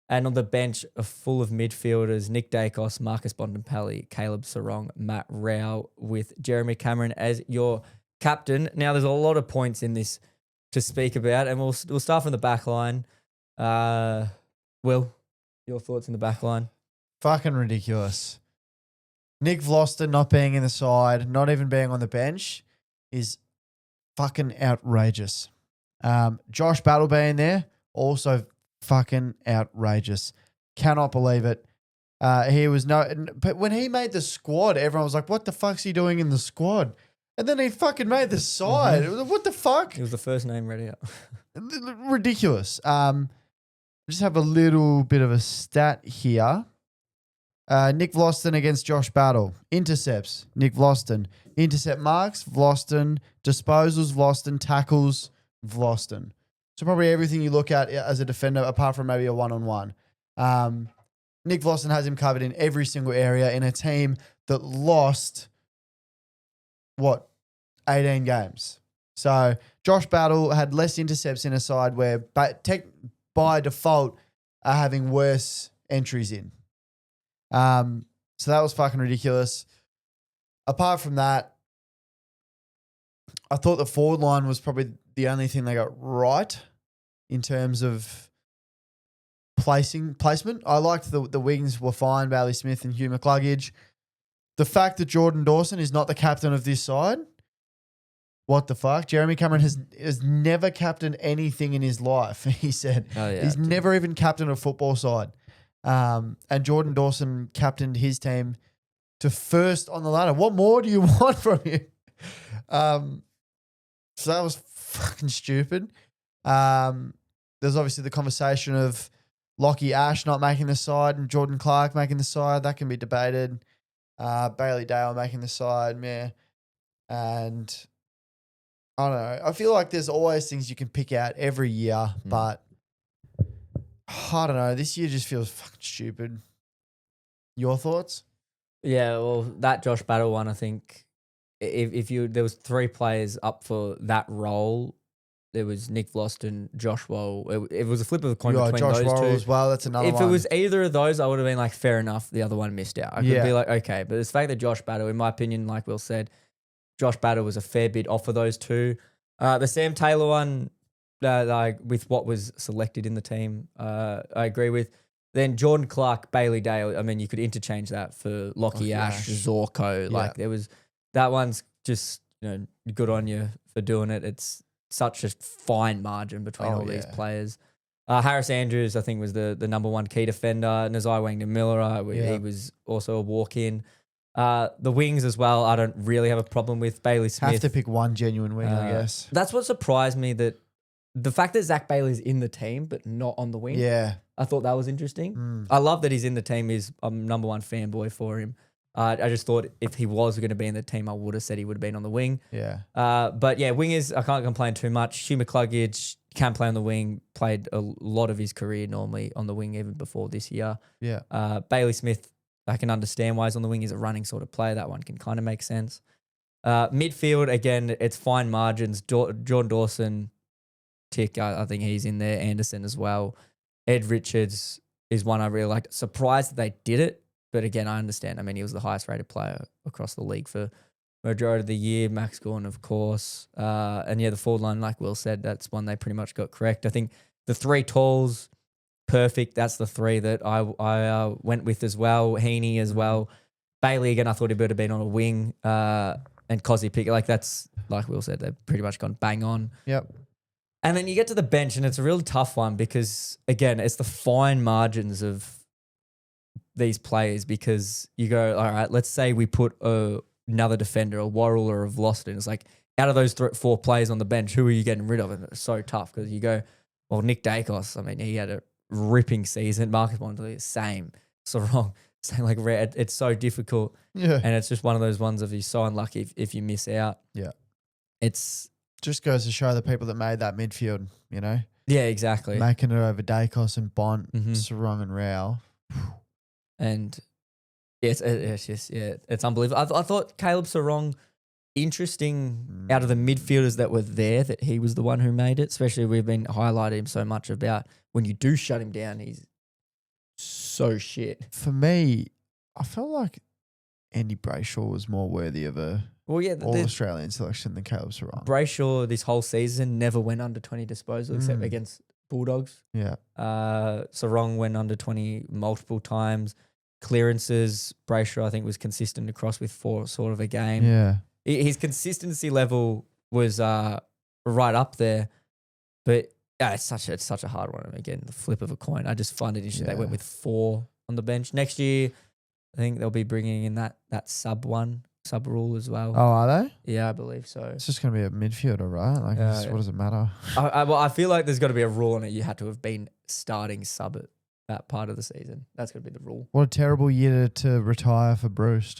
Speaker 2: And on the bench, full of midfielders, Nick Dacos, Marcus Bontempelli, Caleb Sarong, Matt Rao, with Jeremy Cameron as your captain. Now, there's a lot of points in this to speak about, and we'll start from the back line. Will, your thoughts in the back line?
Speaker 3: Fucking ridiculous. Nick Vloster not being in the side, not even being on the bench is fucking outrageous. Josh Battle being there, also fucking outrageous. Cannot believe it. But when he made the squad, everyone was like, what the fuck's he doing in the squad? And then he fucking made the side. What the fuck?
Speaker 2: He was the first name ready up.
Speaker 3: Ridiculous. Just have a little bit of a stat here. Nick Vlosten against Josh Battle. Intercepts, Nick Vlosten. Intercept marks, Vlosten. Disposals, Vlosten. Tackles, Vlosten. So probably everything you look at as a defender, apart from maybe a one-on-one. Nick Vlosten has him covered in every single area in a team that lost, 18 games. So Josh Battle had less intercepts in a side where by default are having worse entries in. So that was fucking ridiculous. Apart from that, I thought the forward line was probably the only thing they got right in terms of placement. I liked the wings were fine, Bailey Smith and Hugh McCluggage. The fact that Jordan Dawson is not the captain of this side, what the fuck? Jeremy Cameron has never captained anything in his life, he said.
Speaker 2: Oh, yeah,
Speaker 3: He's never even captained a football side. And Jordan Dawson captained his team to first on the ladder. What more do you want from him? So that was fucking stupid. There's obviously the conversation of Lockie Ash not making the side and Jordan Clark making the side. That can be debated. Bailey Dale making the side, yeah. And I don't know. I feel like there's always things you can pick out every year, but I don't know. This year just feels fucking stupid. Your thoughts?
Speaker 2: Yeah, well, that Josh Battle one, I think, there was 3 players up for that role. There was Nick Vlosten, Josh Wall. It was a flip of the coin between
Speaker 3: Josh
Speaker 2: those
Speaker 3: Worrell
Speaker 2: 2
Speaker 3: as well. That's another
Speaker 2: If
Speaker 3: one.
Speaker 2: it was either of those, I would have been like, fair enough. The other one missed out. I could be like, okay. But it's the fact that Josh Battle, in my opinion, like Will said, Josh Battle was a fair bit off of those 2. The Sam Taylor one, like with what was selected in the team, I agree with. Then Jordan Clark, Bailey Dale. I mean, you could interchange that for Lockie Ash, Zorko. Like there was that one's just good on you for doing it. It's such a fine margin between all these players. Harris Andrews, I think, was the number one key defender. Nazai Wangden Miller, he was also a walk-in. The wings as well, I don't really have a problem with. Bailey Smith.
Speaker 3: Have to pick one genuine wing, I guess.
Speaker 2: That's what surprised me, that the fact that Zach Bailey's in the team but not on the wing.
Speaker 3: Yeah.
Speaker 2: I thought that was interesting. I love that he's in the team. I'm number one fanboy for him. I just thought if he was going to be in the team, I would have said he would have been on the wing.
Speaker 3: Yeah.
Speaker 2: But yeah, wingers, I can't complain too much. Hugh McCluggage can play on the wing, played a lot of his career normally on the wing even before this year.
Speaker 3: Yeah.
Speaker 2: Bailey Smith, I can understand why he's on the wing. He's a running sort of player. That one can kind of make sense. Midfield, again, it's fine margins. Jordan Dawson, tick. I think he's in there. Anderson as well. Ed Richards is one I really liked. Surprised that they did it, but again, I understand. I mean, he was the highest rated player across the league for majority of the year. Max Gawn, of course. And yeah, the forward line, like Will said, that's one they pretty much got correct. I think the three talls, perfect. That's the three that I went with as well. Heaney as well. Bailey, again, I thought he would have been on a wing. And Cozzy Pickett, like that's, like Will said, they've pretty much gone bang on.
Speaker 3: Yep.
Speaker 2: And then you get to the bench, and it's a really tough one because, again, it's the fine margins of these players, because you go, all right, let's say we put another defender, a Worrell or a Vlosten. It's like, out of those 4 players on the bench, who are you getting rid of? And it's so tough because you go, well, Nick Dacos, I mean, he had a ripping season. Marcus Montoya, same. So wrong. Same, like, it's so difficult.
Speaker 3: Yeah.
Speaker 2: And it's just one of those ones of you're so unlucky if you miss out.
Speaker 3: Yeah.
Speaker 2: It's
Speaker 3: just goes to show the people that made that midfield,
Speaker 2: Yeah, exactly.
Speaker 3: Making it over Dacos and Bont, Sarong and Rao.
Speaker 2: And it's just, it's unbelievable. I thought Caleb Sarong, interesting out of the midfielders that were there, that he was the one who made it. Especially we've been highlighting him so much about when you do shut him down, he's so shit.
Speaker 3: For me, I felt like Andy Brayshaw was more worthy of a All-Australian selection than Caleb Sarong.
Speaker 2: Brayshaw this whole season never went under 20 disposal except against Bulldogs.
Speaker 3: Yeah.
Speaker 2: Sarong went under 20 multiple times. Clearances, Brayshaw I think was consistent across with 4 sort of a game.
Speaker 3: Yeah.
Speaker 2: His consistency level was right up there, but it's such a hard one. Again, the flip of a coin. I just find it interesting they went with 4 on the bench. Next year, I think they'll be bringing in that sub rule as well.
Speaker 3: Oh, are they?
Speaker 2: Yeah, I believe so.
Speaker 3: It's just going to be a midfielder, right? Like, what does it matter?
Speaker 2: I feel like there's got to be a rule on it. You had to have been starting sub at that part of the season. That's got to be the rule.
Speaker 3: What a terrible year to retire for Bruce.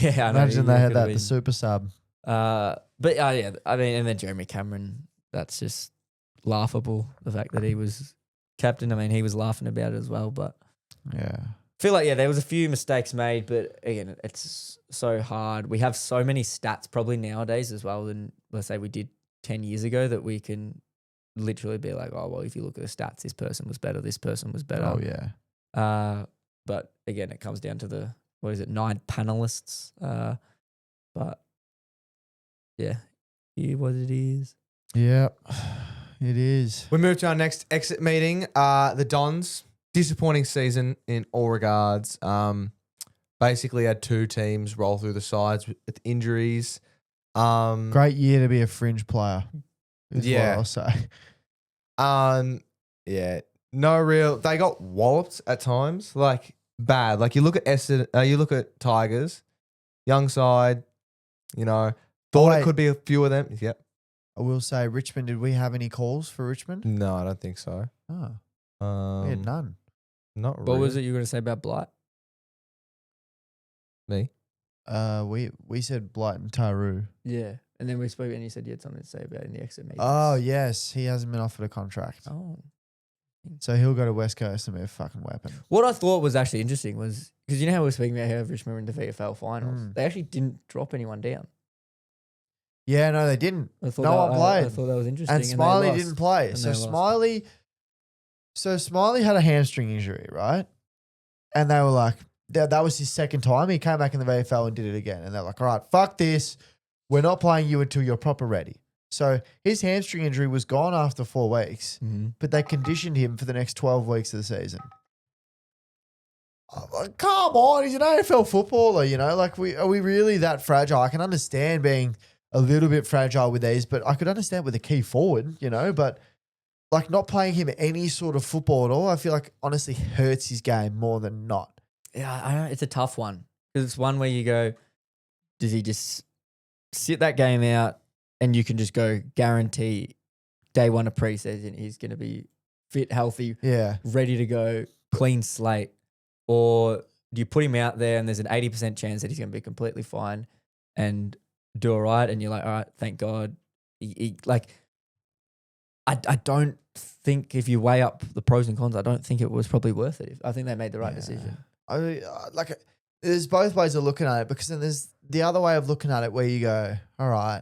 Speaker 2: Yeah, I know.
Speaker 3: Imagine they had that, the super sub.
Speaker 2: But yeah, I mean, and then Jeremy Cameron, that's just laughable. The fact that he was captain, I mean, he was laughing about it as well. But
Speaker 3: yeah,
Speaker 2: I feel like, there was a few mistakes made, but again, it's so hard. We have so many stats probably nowadays as well than, let's say, we did 10 years ago, that we can literally be like, oh, well, if you look at the stats, this person was better, this person was better.
Speaker 3: Oh, yeah.
Speaker 2: But again, it comes down to 9 panelists. But yeah, here what it is.
Speaker 3: Yeah, it is.
Speaker 1: We move to our next exit meeting. The Dons, disappointing season in all regards. Basically had 2 teams roll through the sides with injuries.
Speaker 3: Great year to be a fringe player. Is what I'll say.
Speaker 1: Yeah, no real. They got walloped at times, like bad. Like you look at you look at Tigers, young side. Thought it could be a few of them. Yep.
Speaker 3: I will say Richmond. Did we have any calls for Richmond?
Speaker 1: No, I don't think so.
Speaker 3: Oh, we had none.
Speaker 1: Not really.
Speaker 2: What was it you were going to say about Blight?
Speaker 1: Me?
Speaker 3: We said Blight and Taru.
Speaker 2: Yeah. And then we spoke and you said you had something to say about it in the exit meeting.
Speaker 3: Oh, yes. He hasn't been offered a contract.
Speaker 2: Oh.
Speaker 3: So he'll go to West Coast and be a fucking weapon.
Speaker 2: What I thought was actually interesting was, because you know how we were speaking about how Richmond were in the VFL finals? They actually didn't drop anyone down.
Speaker 3: Yeah, no, they didn't.
Speaker 2: No
Speaker 3: one played.
Speaker 2: I thought that was interesting.
Speaker 3: And Smiley didn't play. So Smiley had a hamstring injury, right? And they were like, that was his second time. He came back in the VFL and did it again. And they're like, all right, fuck this. We're not playing you until you're proper ready. So his hamstring injury was gone after 4 weeks, but they conditioned him for the next 12 weeks of the season. come on, he's an AFL footballer, you know? Like, are we really that fragile? I can understand being a little bit fragile with these, but I could understand with a key forward, you know? But, like, not playing him any sort of football at all, I feel like honestly hurts his game more than not.
Speaker 2: Yeah, I know, it's a tough one. Because it's one where you go, does he just sit that game out and you can just go guarantee day one of preseason he's going to be fit, healthy,
Speaker 3: Yeah.
Speaker 2: ready to go, clean slate? Or do you put him out there and there's an 80% chance that he's going to be completely fine and do all right? And you're like, all right, thank God. I don't think if you weigh up the pros and cons, I don't think it was probably worth it. I think they made the right decision.
Speaker 3: There's both ways of looking at it, because then there's the other way of looking at it where you go, all right,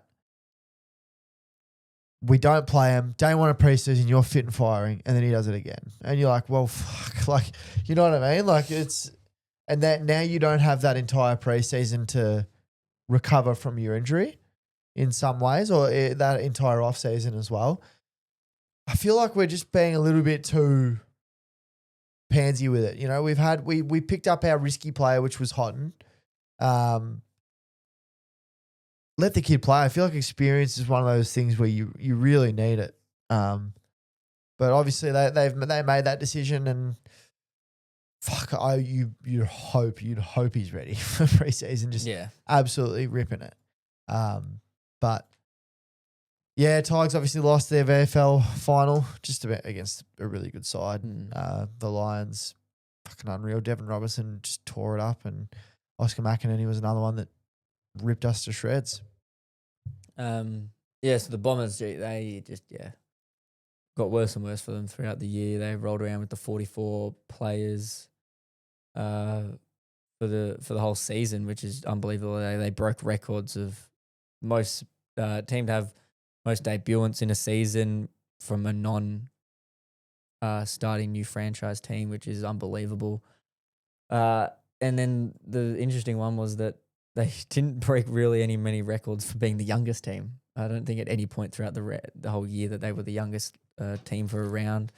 Speaker 3: we don't play him, day one of preseason, you're fit and firing, and then he does it again. And you're like, well, fuck, like, you know what I mean? Like, and that now you don't have that entire preseason to recover from your injury in some ways, or that entire off season as well. I feel like we're just being a little bit too pansy with it. You know, we picked up our risky player, which was Houghton. Let the kid play. I feel like experience is one of those things where you really need it. But obviously they made that decision, and fuck, you'd hope he's ready for preseason. Just absolutely ripping it. But yeah, Tigers obviously lost their VFL final just about against a really good side. The Lions, fucking unreal. Devin Robertson just tore it up, and Oscar McInerney was another one that ripped us to shreds.
Speaker 2: So the Bombers, they just got worse and worse for them throughout the year. They rolled around with the 44 players for the whole season, which is unbelievable. They broke records of most team to have most debutantes in a season from a non starting new franchise team, which is unbelievable. And then the interesting one was that they didn't break really many records for being the youngest team. I don't think at any point throughout the whole year that they were the youngest team for a round,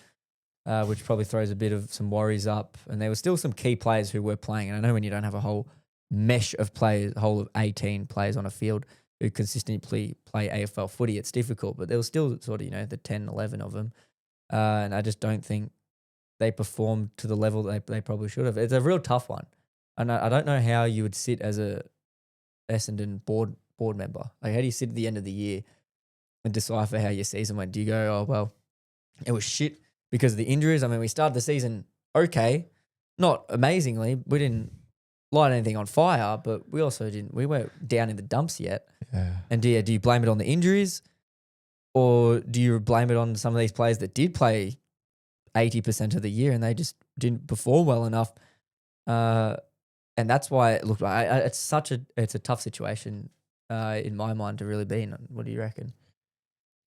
Speaker 2: which probably throws a bit of some worries up. And there were still some key players who were playing. And I know when you don't have a whole mesh of players, a whole of 18 players on a field who consistently play AFL footy, it's difficult. But there was still sort of, the 10, 11 of them. And I just don't think they performed to the level that they probably should have. It's a real tough one. And I don't know how you would sit as a Essendon board member. Like, how do you sit at the end of the year and decipher how your season went? Do you go, oh, well, it was shit because of the injuries? I mean, we started the season okay, not amazingly. We didn't light anything on fire, but we also we weren't down in the dumps yet.
Speaker 3: Yeah.
Speaker 2: And do you blame it on the injuries, or do you blame it on some of these players that did play 80% of the year and they just didn't perform well enough? And that's why it looked like it's a tough situation in my mind to really be in. What do you reckon?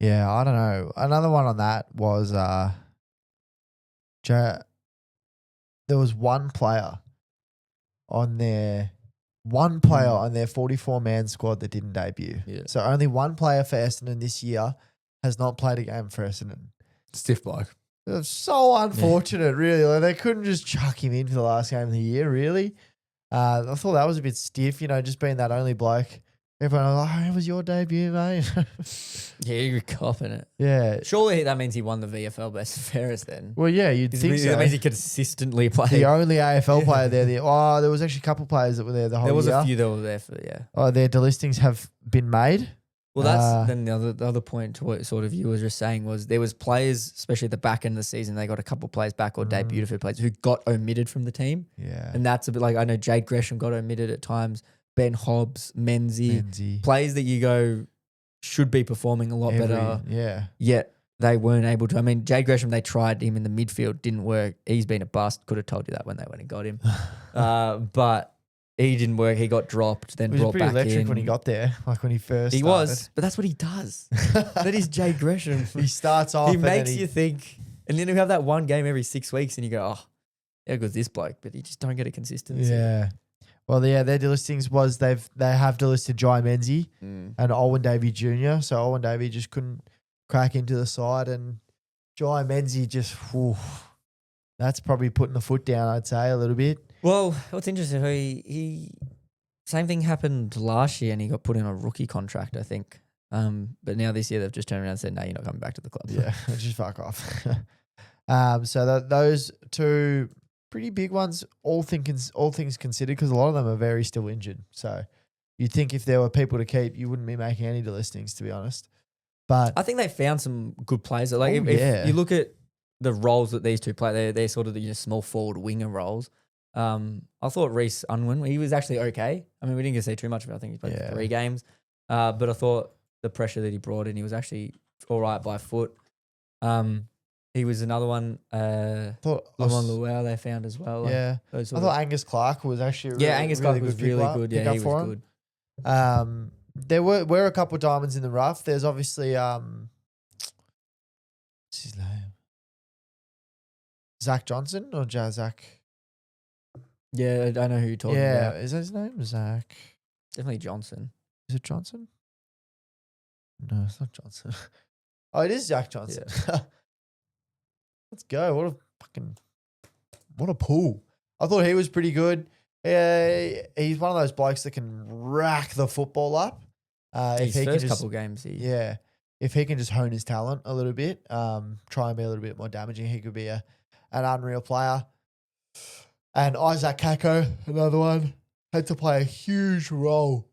Speaker 3: Yeah, I don't know. Another one on that was there was one player on their 44-man squad that didn't debut.
Speaker 2: Yeah.
Speaker 3: So only one player for Essendon this year has not played a game for Essendon.
Speaker 1: Stiff bloke.
Speaker 3: It was so unfortunate, really. Like, they couldn't just chuck him in for the last game of the year, really. I thought that was a bit stiff, just being that only bloke. Everyone was like, oh, it was your debut, mate.
Speaker 2: Yeah, you're copping it.
Speaker 3: Yeah.
Speaker 2: Surely that means he won the VFL Best and Fairest then.
Speaker 3: Well, yeah, you'd think so.
Speaker 2: That means he consistently played.
Speaker 3: The only AFL player there. There was actually a couple players that were there the whole year.
Speaker 2: There was a few that were there for,
Speaker 3: Oh, their delistings have been made.
Speaker 2: Well, that's then the other point to what sort of you were just saying was there was players, especially at the back end of the season, they got a couple players back or debuted for players who got omitted from the team.
Speaker 3: Yeah.
Speaker 2: And that's a bit like, I know Jade Gresham got omitted at times, Ben Hobbs, Menzie. Players that you go should be performing a lot better.
Speaker 3: Yeah.
Speaker 2: Yet they weren't able to. I mean, Jade Gresham, they tried him in the midfield, didn't work. He's been a bust. Could have told you that when they went and got him. But he didn't work. He got dropped, then brought back in.
Speaker 3: He was pretty electric when he got there, like when he first started.
Speaker 2: Was, but that's what he does. That is Jade Gresham.
Speaker 3: He starts off.
Speaker 2: He makes you think. And then you have that one game every 6 weeks and you go, oh, how good's this bloke? But you just don't get a consistency.
Speaker 3: Yeah. Well, yeah, their delistings was they have delisted Jai Menzie and Owen Davey Jr. So Owen Davey just couldn't crack into the side, and Jai Menzie just That's probably putting the foot down, I'd say, a little bit.
Speaker 2: Well, what's interesting, he same thing happened last year, and he got put in a rookie contract, I think. But now this year they've just turned around and said, "No, you're not coming back to the club."
Speaker 3: Yeah, just fuck off. So those two pretty big ones, all things considered, because a lot of them are very still injured. So you'd think if there were people to keep, you wouldn't be making any delistings, to be honest. But
Speaker 2: I think they found some good players. Like
Speaker 3: Oh,
Speaker 2: if
Speaker 3: yeah.
Speaker 2: you look at the roles that these two play, they're sort of the small forward winger roles. I thought Reece Unwin, he was actually okay. I mean, we didn't get to see too much of it. I think he played 3 games. But I thought the pressure that he brought in, he was actually all right by foot. He was another one.
Speaker 3: thought
Speaker 2: Lamont Luau they found as well. Like
Speaker 3: yeah,
Speaker 2: those
Speaker 3: I
Speaker 2: sort
Speaker 3: thought
Speaker 2: of,
Speaker 3: Angus Clark was actually
Speaker 2: Angus Clark was really good. Yeah, he was
Speaker 3: for him.
Speaker 2: good.
Speaker 3: There were a couple of diamonds in the rough. There's obviously what's his name? Zach Johnson or Zach?
Speaker 2: Yeah, I know who you're talking
Speaker 3: Yeah,
Speaker 2: about.
Speaker 3: is that his name? Zach?
Speaker 2: Definitely Johnson.
Speaker 3: Is it Johnson? No, it's not Johnson. Oh, it is Zach Johnson. Let's go. What a pull. I thought he was pretty good. He's one of those blokes that can rack the football up.
Speaker 2: His first couple games,
Speaker 3: if he can just hone his talent a little bit, try and be a little bit more damaging, he could be an unreal player. And Isaac Kako, another one, had to play a huge role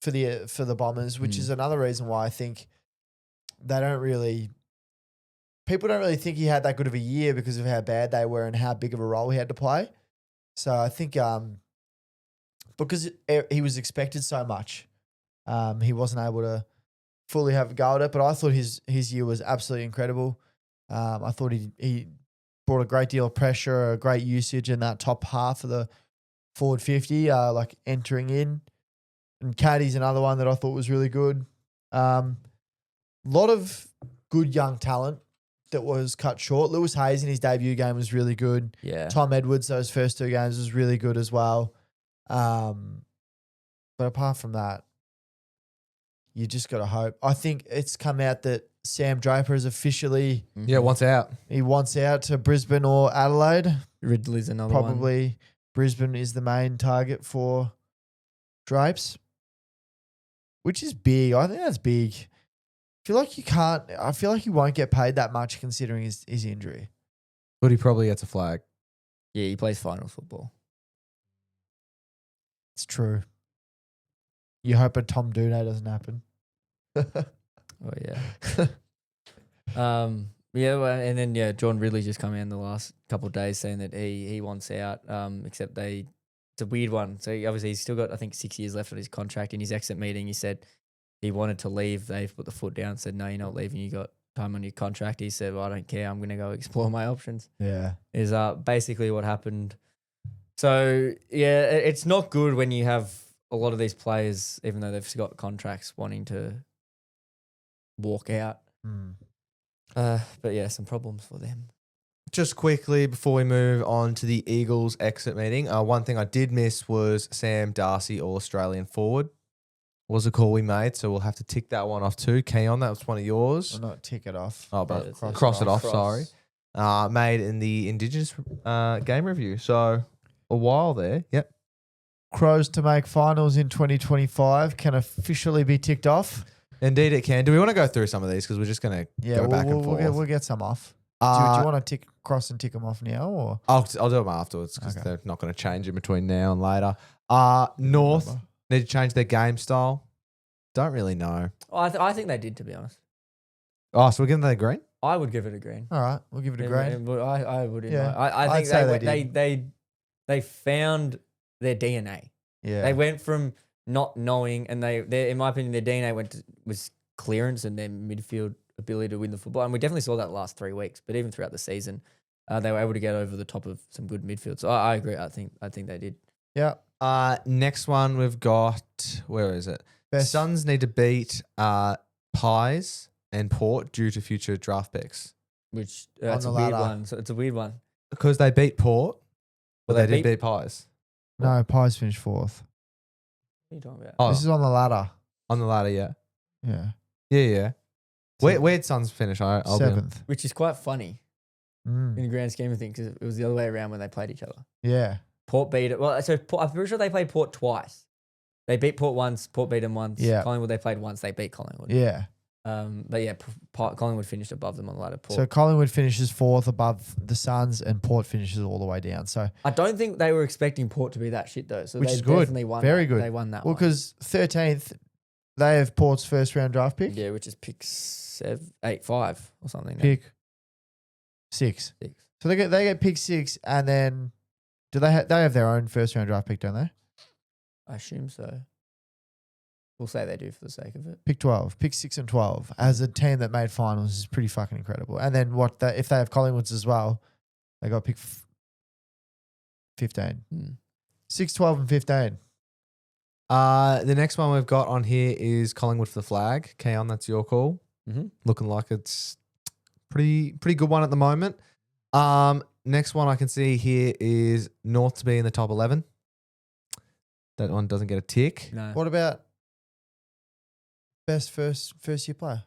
Speaker 3: for the Bombers, which is another reason why I think people don't really think he had that good of a year because of how bad they were and how big of a role he had to play. So I think because he was expected so much, he wasn't able to fully have a go at it. But I thought his year was absolutely incredible. I thought he brought a great deal of pressure, a great usage in that top half of the forward 50, like entering in. And Caddy's another one that I thought was really good. A lot of good young talent that was cut short. Lewis Hayes in his debut game was really good.
Speaker 2: Yeah.
Speaker 3: Tom Edwards, those first 2 games, was really good as well. But apart from that, you just got to hope. I think it's come out that Sam Draper is officially
Speaker 1: wants out.
Speaker 3: He wants out to Brisbane or Adelaide.
Speaker 2: Ridley's another one.
Speaker 3: Probably Brisbane is the main target for Drapes, which is big. I think that's big. I feel like he won't get paid that much considering his injury.
Speaker 1: But he probably gets a flag.
Speaker 2: Yeah, he plays final football.
Speaker 3: It's true. You hope a Tom Dune doesn't happen.
Speaker 2: Oh yeah. And then John Ridley just come out in the last couple of days saying that he wants out. Except it's a weird one. So obviously he's still got I think 6 years left on his contract. In his exit meeting, he said he wanted to leave. They've put the foot down and said, "No, you're not leaving. You got time on your contract." He said, "Well, I don't care. I'm going to go explore my options."
Speaker 3: Yeah.
Speaker 2: Is basically what happened. So yeah, it's not good when you have a lot of these players, even though they've got contracts, wanting to walk out. But yeah, some problems for them.
Speaker 1: Just quickly before we move on to the Eagles exit meeting, one thing I did miss was Sam Darcy, All-Australian forward. Was a call we made, so we'll have to tick that one off too. Keon, that was one of yours.
Speaker 3: Well, not tick it off.
Speaker 1: Oh, but
Speaker 2: Yeah,
Speaker 1: cross it off, sorry. Made in the Indigenous game review. So a while there. Yep.
Speaker 3: Crows to make finals in 2025 can officially be ticked off.
Speaker 1: Indeed it can. Do we want to go through some of these? Because we're just going to go back and forth.
Speaker 3: We'll get some off. Do you want to cross and tick them off now? Or
Speaker 1: I'll do them afterwards because they're not going to change in between now and later. North need to change their game style. Don't really know.
Speaker 2: I think they did, to be honest.
Speaker 1: Oh, so we're giving them a green?
Speaker 2: I would give it a green.
Speaker 3: All right, we'll give it a green.
Speaker 2: I would.
Speaker 3: Yeah.
Speaker 2: I
Speaker 3: I'd
Speaker 2: think
Speaker 3: say
Speaker 2: they found their DNA.
Speaker 3: Yeah.
Speaker 2: They went from not knowing, and they in my opinion, their DNA was clearance and their midfield ability to win the football. And we definitely saw that last 3 weeks, but even throughout the season, they were able to get over the top of some good midfield. So I agree. I think they did.
Speaker 3: Yeah.
Speaker 1: Next one we've got, where is it?
Speaker 3: Best.
Speaker 1: Suns need to beat Pies and Port due to future draft picks.
Speaker 2: Which
Speaker 3: On
Speaker 2: it's
Speaker 3: the
Speaker 2: a weird
Speaker 3: ladder.
Speaker 2: one. So it's a weird one.
Speaker 1: Because they beat Port, but
Speaker 2: Well,
Speaker 1: they did beat Pies.
Speaker 3: No, Pies finished 4th.
Speaker 2: What are you talking about?
Speaker 1: Oh,
Speaker 3: This is on the ladder.
Speaker 1: on the ladder, yeah.
Speaker 3: Yeah.
Speaker 1: Yeah. Where'd Suns finish? I'll be
Speaker 3: 7th.
Speaker 2: Which is quite funny. in the grand scheme of things, because it was the other way around when they played each other.
Speaker 3: Yeah.
Speaker 2: Port beat it. Well, so I'm pretty sure they played Port twice. They beat Port once, Port beat them once.
Speaker 3: Yeah.
Speaker 2: Collingwood, they played once, they beat Collingwood.
Speaker 3: Yeah.
Speaker 2: But yeah, Collingwood finished above them on the ladder. Port.
Speaker 3: So Collingwood finishes 4th above the Suns, and Port finishes all the way down. So
Speaker 2: I don't think they were expecting Port to be that shit though. So
Speaker 3: which
Speaker 2: they
Speaker 3: is good.
Speaker 2: definitely won.
Speaker 3: Very
Speaker 2: that.
Speaker 3: good.
Speaker 2: They won that
Speaker 3: well,
Speaker 2: one.
Speaker 3: because 13th, they have Port's first round draft pick.
Speaker 2: Yeah, which is pick 5 or something.
Speaker 3: Pick 6.
Speaker 2: 6.
Speaker 3: So they get pick 6, and then do they have their own first round draft pick, don't they?
Speaker 2: I assume so. We'll say they do for the sake of it.
Speaker 3: Pick 12, pick 6 and 12 as a team that made finals is pretty fucking incredible. And then if they have Collingwoods as well, they got pick 15. 6, 12, and 15.
Speaker 1: The next one we've got on here is Collingwood for the flag. Keon, that's your call.
Speaker 2: Mm-hmm.
Speaker 1: Looking like it's pretty good one at the moment. Next one I can see here is North to be in the top 11. That one doesn't get a tick.
Speaker 2: No.
Speaker 3: What about best first year player?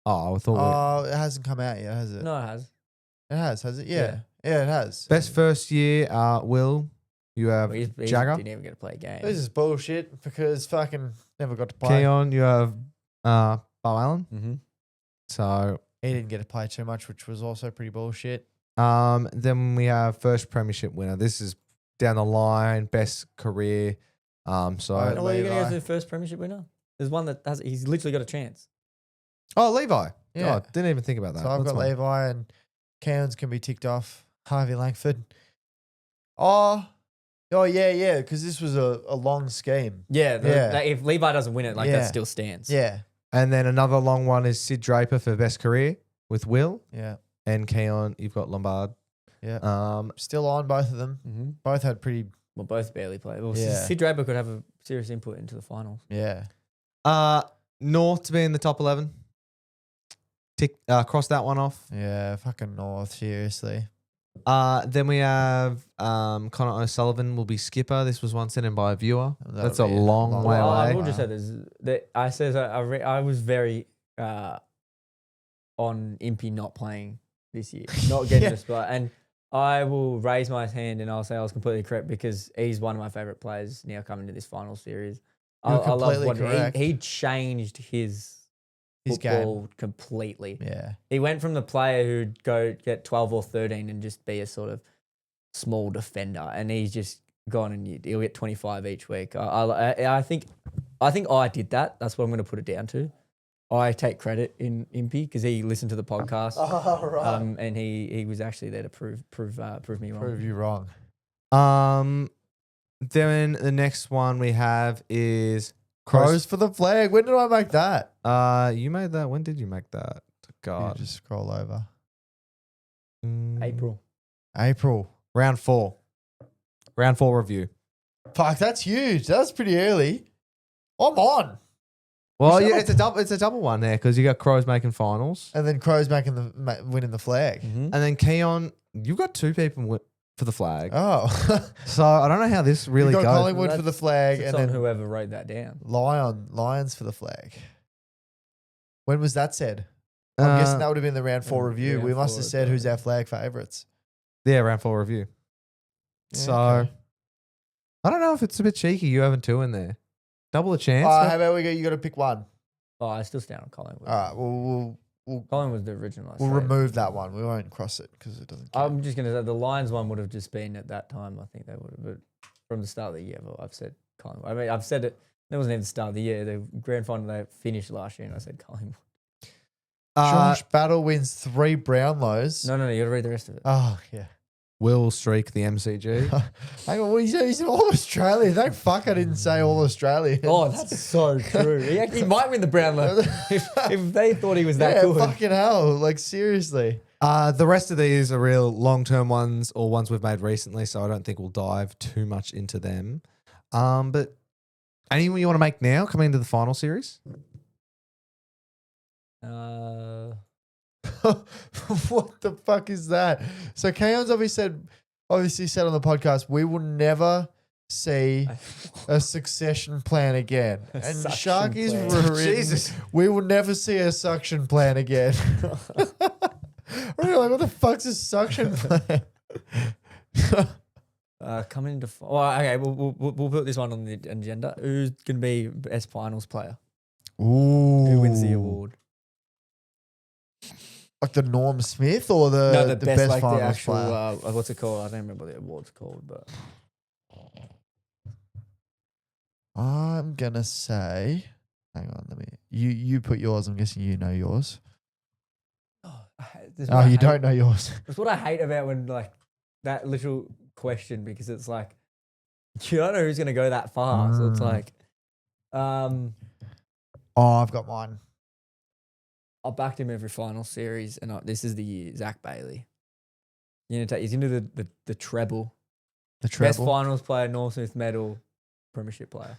Speaker 1: Oh, I thought
Speaker 3: Oh, it hasn't come out yet, has it?
Speaker 2: No, it has.
Speaker 3: It has it? Yeah. Yeah, it has.
Speaker 1: best first year. Will you have
Speaker 2: He
Speaker 1: Jagger?
Speaker 2: didn't even get to play a game.
Speaker 3: This is bullshit because fucking never got to play.
Speaker 1: Keon, you have Bow Allen.
Speaker 2: Mm-hmm.
Speaker 1: So
Speaker 3: He didn't get to play too much, which was also pretty bullshit.
Speaker 1: then we have first premiership winner. This is down the line, best career. So
Speaker 3: Oh,
Speaker 2: Well, are you going to
Speaker 3: Levi.
Speaker 2: go to the first premiership winner? There's one that has. He's literally got a chance.
Speaker 1: Levi.
Speaker 3: Yeah.
Speaker 1: Oh, didn't even think about that.
Speaker 3: So I've
Speaker 1: That's
Speaker 3: got
Speaker 1: fine.
Speaker 3: Levi, and Keon's can be ticked off. Harvey Langford. Oh yeah, because this was a long scheme.
Speaker 2: Yeah.
Speaker 3: Yeah.
Speaker 2: If Levi doesn't win it,
Speaker 3: Yeah.
Speaker 2: that still stands.
Speaker 3: Yeah,
Speaker 1: And then another long one is Sid Draper for best career with Will
Speaker 3: yeah,
Speaker 1: and Keon. You've got Lombard.
Speaker 3: yeah. Still on both of them.
Speaker 2: Mm-hmm.
Speaker 3: Both had pretty.
Speaker 2: Well, both barely played. Well,
Speaker 3: Yeah.
Speaker 2: Sid Draper could have a serious input into the finals.
Speaker 3: Yeah.
Speaker 1: North to be in the top 11. Cross that one off.
Speaker 3: Yeah, fucking North, seriously.
Speaker 1: Then we have Connor O'Sullivan will be skipper. This was one sent in by a viewer.
Speaker 3: That'll
Speaker 1: That's a
Speaker 3: be
Speaker 1: long way
Speaker 2: Well, I
Speaker 1: away.
Speaker 2: will just say this. I was very on Impey not playing this year, not getting
Speaker 3: Yeah.
Speaker 2: the spot. And I will raise my hand and I'll say I was completely correct because he's one of my favourite players now coming to this final series.
Speaker 3: You're
Speaker 2: I love
Speaker 3: completely
Speaker 2: what
Speaker 3: correct.
Speaker 2: he changed his football completely.
Speaker 3: Yeah.
Speaker 2: He went from the player who'd go get 12 or 13 and just be a sort of small defender, and he's just gone and he'll get 25 each week. I think I did that. That's what I'm going to put it down to. I take credit in Impey because he listened to the podcast,
Speaker 3: Oh, right.
Speaker 2: and he was actually there to prove me wrong.
Speaker 3: Prove you wrong.
Speaker 1: Then the next one we have is
Speaker 3: Crows for the flag. When did I make that?
Speaker 1: You made that. When did you make that? God.
Speaker 3: You just scroll over.
Speaker 2: April.
Speaker 3: April.
Speaker 1: Round 4. Round 4 review.
Speaker 3: Fuck, that's huge. That's pretty early. I'm on.
Speaker 1: Well,
Speaker 3: You
Speaker 1: yeah,
Speaker 3: said-
Speaker 1: it's a double one there because you got Crows making finals,
Speaker 3: And then Crows making winning the flag.
Speaker 2: Mm-hmm.
Speaker 1: and then Keon. You've got 2 people for the flag.
Speaker 3: Oh.
Speaker 1: So I don't know how this really
Speaker 3: you got
Speaker 1: goes.
Speaker 3: Collingwood for the flag,
Speaker 2: It's
Speaker 3: and
Speaker 2: on
Speaker 3: then
Speaker 2: whoever wrote that down.
Speaker 3: Lions for the flag. When was that said? I'm guessing that would have been the round 4 review.
Speaker 2: round
Speaker 3: We must
Speaker 2: 4
Speaker 3: have
Speaker 2: is
Speaker 3: said who's
Speaker 2: right.
Speaker 3: our flag favourites.
Speaker 1: Yeah, round 4 review.
Speaker 3: Yeah,
Speaker 1: So
Speaker 3: okay.
Speaker 1: I don't know if it's a bit cheeky. You having 2 in there, double a chance.
Speaker 3: How about we go? You got to pick one.
Speaker 2: Oh, I still stand on Collingwood.
Speaker 3: All right. We'll
Speaker 2: Collingwood's the original. I
Speaker 3: we'll
Speaker 2: say.
Speaker 3: remove that one. We won't cross it because it doesn't. Count.
Speaker 2: I'm just going to say the Lions one would have just been at that time. I think they would have. But from the start of the year, I've said Collingwood. I mean, I've said it. That wasn't even the start of the year. The grand final they finished last year, and I said Collingwood.
Speaker 3: Josh Battle wins 3 Brownlows.
Speaker 2: No, you got to read the rest of it.
Speaker 3: Oh yeah.
Speaker 1: Will streak the MCG.
Speaker 3: Hang on. Well, he's all Australian. Thank fuck I didn't say all Australian.
Speaker 2: Oh, that's so true. He actually might win the Brownlow if they thought he was that
Speaker 3: yeah,
Speaker 2: good.
Speaker 3: fucking hell. Like seriously.
Speaker 1: The rest of these are real long-term ones or ones we've made recently, so I don't think we'll dive too much into them. But anyone you want to make now coming into the final series?
Speaker 3: What the fuck is that? So Keon's obviously said on the podcast, we will never see a succession plan again.
Speaker 2: A
Speaker 3: And
Speaker 2: suction
Speaker 3: Sharky's
Speaker 2: plan.
Speaker 3: written,
Speaker 1: Jesus.
Speaker 3: we will never see a suction plan again. We're like, what the fuck's a suction plant?
Speaker 2: Coming into okay, we'll put this one on the agenda. Who's gonna be best finals player?
Speaker 3: Ooh.
Speaker 2: Who wins the award?
Speaker 3: Like the Norm Smith or the,
Speaker 2: No, the best like
Speaker 3: finals
Speaker 2: the actual
Speaker 3: player?
Speaker 2: what's it called? I don't remember what the award's called, but
Speaker 3: I'm gonna say, hang on, you put yours. I'm guessing you know yours.
Speaker 2: this is
Speaker 3: Oh,
Speaker 2: what I
Speaker 3: you
Speaker 2: hate.
Speaker 3: don't know yours.
Speaker 2: That's what I hate about when like that little question, because it's like you don't know who's gonna go that far. So it's like,
Speaker 3: Oh, I've got mine.
Speaker 2: I backed him every final series, and this is the year. Zach Bailey. He's into the treble.
Speaker 3: The
Speaker 2: Best
Speaker 3: treble.
Speaker 2: finals player, Norm Smith medal, premiership player,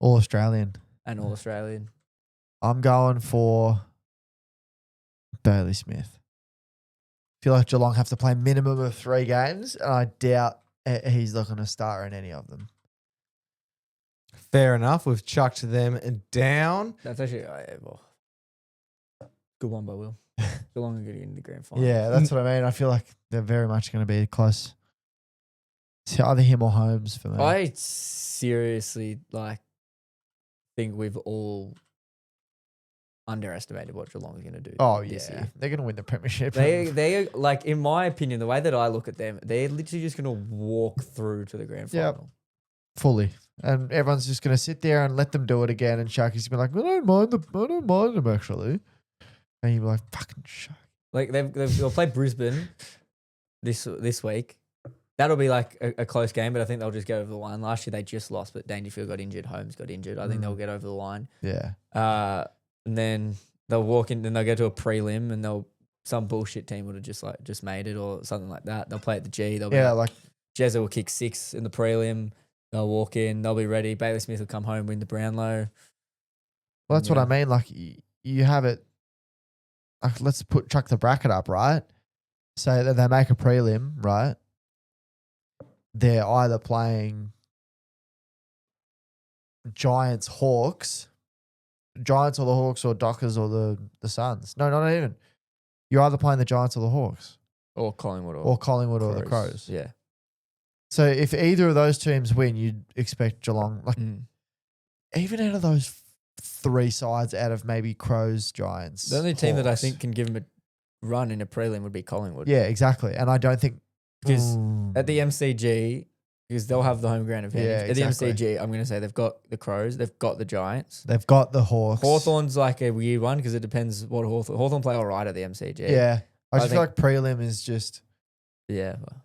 Speaker 3: All Australian.
Speaker 2: and All Australian.
Speaker 3: I'm going for Bailey Smith. Feel like Geelong have to play minimum of 3 games, and I doubt he's not going to start in any of them.
Speaker 1: Fair enough. We've chucked them down.
Speaker 2: That's actually good one by Will. Geelong are getting into the grand final.
Speaker 3: Yeah, that's what I mean. I feel like they're very much going to be close. It's either him or Holmes for me.
Speaker 2: I seriously think we've all underestimated what Geelong is going to do.
Speaker 3: oh,
Speaker 2: this
Speaker 3: yeah.
Speaker 2: year.
Speaker 3: They're going to win the premiership.
Speaker 2: They like, in my opinion, the way that I look at them, they're literally just going to walk through to the grand
Speaker 3: Yep.
Speaker 2: final.
Speaker 3: Fully. And everyone's just going to sit there and let them do it again. And Sharky's going to be like, I don't mind them, actually. And you'll be like, fucking Sharky.
Speaker 2: Like they'll play Brisbane this week. That'll be like a close game, but I think they'll just go over the line. Last year they just lost, but Dangerfield got injured, Holmes got injured. I think they'll get over the line.
Speaker 3: Yeah.
Speaker 2: And then they'll walk in, then they'll go to a prelim, and some bullshit team would have just made it or something like that. They'll play at the G. They'll be
Speaker 3: Yeah,
Speaker 2: like,
Speaker 3: like,
Speaker 2: Jezza will kick 6 in the prelim. They'll walk in. They'll be ready. Bailey Smith will come home, win the Brownlow.
Speaker 3: well, that's what I mean. Like, you have it. Like, let's chuck the bracket up, right? Say that they make a prelim, right? They're either playing Giants, Hawks or the Hawks, or Dockers or the Suns. No, not even. You're either playing the Giants or the Hawks,
Speaker 2: Or Collingwood.
Speaker 3: or Collingwood or the Crows.
Speaker 2: Yeah.
Speaker 3: So if either of those teams win, you'd expect Geelong. Like, even out of those 3 sides, out of maybe Crows, Giants,
Speaker 2: The only team that I
Speaker 3: Hawks.
Speaker 2: think can give them a run in a prelim would be Collingwood.
Speaker 3: Yeah, exactly. And I don't think
Speaker 2: Because at the MCG, because they'll have the home ground advantage.
Speaker 3: Yeah,
Speaker 2: At
Speaker 3: exactly.
Speaker 2: the MCG, I'm going to say they've got the Crows, they've got the Giants.
Speaker 3: they've got the Hawks.
Speaker 2: Hawthorn's like a weird one because it depends what Hawthorn play all right at the MCG.
Speaker 3: Yeah. I just feel
Speaker 2: think-
Speaker 3: like prelim is just,
Speaker 2: Yeah. Well,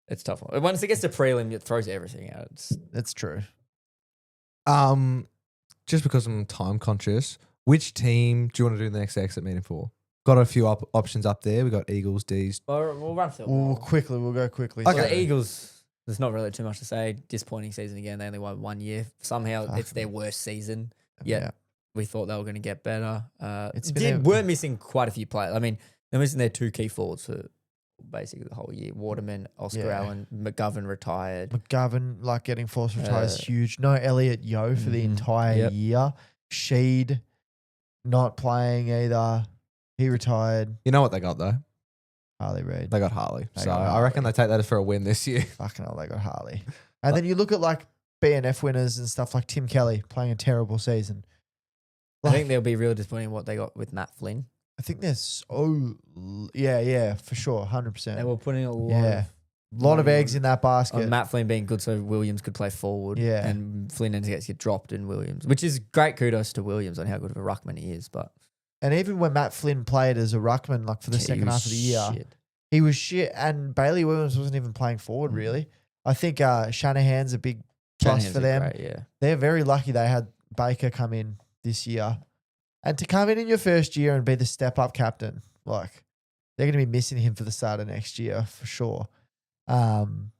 Speaker 2: it's a tough one. Once it gets to prelim, it throws everything out.
Speaker 3: it's true.
Speaker 1: Just because I'm time conscious, which team do you want to do the next exit meeting for? Got a few options up there. We got Eagles, D's.
Speaker 2: We'll run through
Speaker 3: We'll go quickly.
Speaker 2: Well,
Speaker 1: Okay.
Speaker 2: the Eagles, there's not really too much to say. Disappointing season again. They only won 1 year. Somehow
Speaker 3: Fuck.
Speaker 2: it's their worst season. Yeah. We thought they were going to get better.
Speaker 3: It's been
Speaker 2: We're missing quite a few players. I mean, they're missing their 2 key forwards for basically the whole year. Waterman, Oscar
Speaker 3: Yeah.
Speaker 2: Allen, McGovern retired.
Speaker 3: McGovern, like, getting forced retire is
Speaker 2: Uh,
Speaker 3: huge. No Elliot Yeo for the
Speaker 2: mhm.
Speaker 3: entire
Speaker 2: Yep.
Speaker 3: year. Sheed not playing either. He retired.
Speaker 1: You know what they got though?
Speaker 3: Harley Reid.
Speaker 1: They got Harley.
Speaker 3: They
Speaker 1: So
Speaker 3: got
Speaker 1: I reckon
Speaker 3: Harley.
Speaker 1: they take that as for a win this year.
Speaker 3: Fucking hell, they got Harley. And then you look at like BNF winners and stuff like Tim Kelly playing a terrible season.
Speaker 2: I think they'll be real disappointing what they got with Matt Flynn.
Speaker 3: I think they're so, yeah, for sure, 100%.
Speaker 2: They were putting a lot
Speaker 3: Yeah. lot of
Speaker 2: money
Speaker 3: eggs
Speaker 2: on-
Speaker 3: in that basket.
Speaker 2: on Matt Flynn being good so Williams could play forward.
Speaker 3: Yeah.
Speaker 2: And Flynn ends up get dropped in Williams, which is great kudos to Williams on how good of a ruckman he is. But
Speaker 3: And even when Matt Flynn played as a ruckman, like for the
Speaker 2: he
Speaker 3: second
Speaker 2: was
Speaker 3: half of the year,
Speaker 2: shit.
Speaker 3: he was shit. And Bailey Williams wasn't even playing forward, really. I think Shanahan's a big plus
Speaker 2: Shanahan's
Speaker 3: for
Speaker 2: a
Speaker 3: them.
Speaker 2: great, yeah.
Speaker 3: They're very lucky they had Baker come in this year. And to come in your first year and be the step-up captain, like, they're going to be missing him for the start of next year for sure. Apart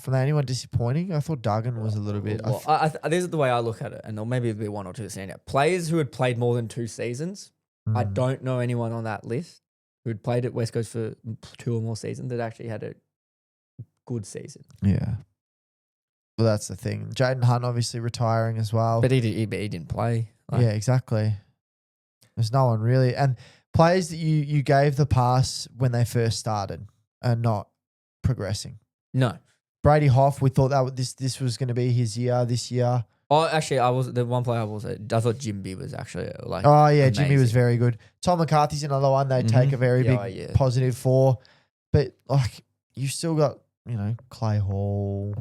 Speaker 3: from that, anyone disappointing? I thought Duggan was a little bit.
Speaker 2: Well, this is the way I look at it, and maybe it'll be 1 or 2 standout players who had played more than 2 seasons. I don't know anyone on that list who'd played at West Coast for 2 or more seasons that actually had a good season.
Speaker 3: Yeah. Well, that's the thing. Jaden Hunt obviously retiring as well.
Speaker 2: But he didn't play.
Speaker 3: yeah, exactly. There's no one really. And players that you gave the pass when they first started are not progressing.
Speaker 2: No.
Speaker 3: Brady Hoff, we thought that this was going to be his year this year.
Speaker 2: Oh, actually, I was the one player I thought Jimby was actually like.
Speaker 3: Oh, yeah, Jimmy was
Speaker 2: amazing.
Speaker 3: very good. Tom McCarthy's another one they take a very big positive for. But, like, you still got, Clay Hall,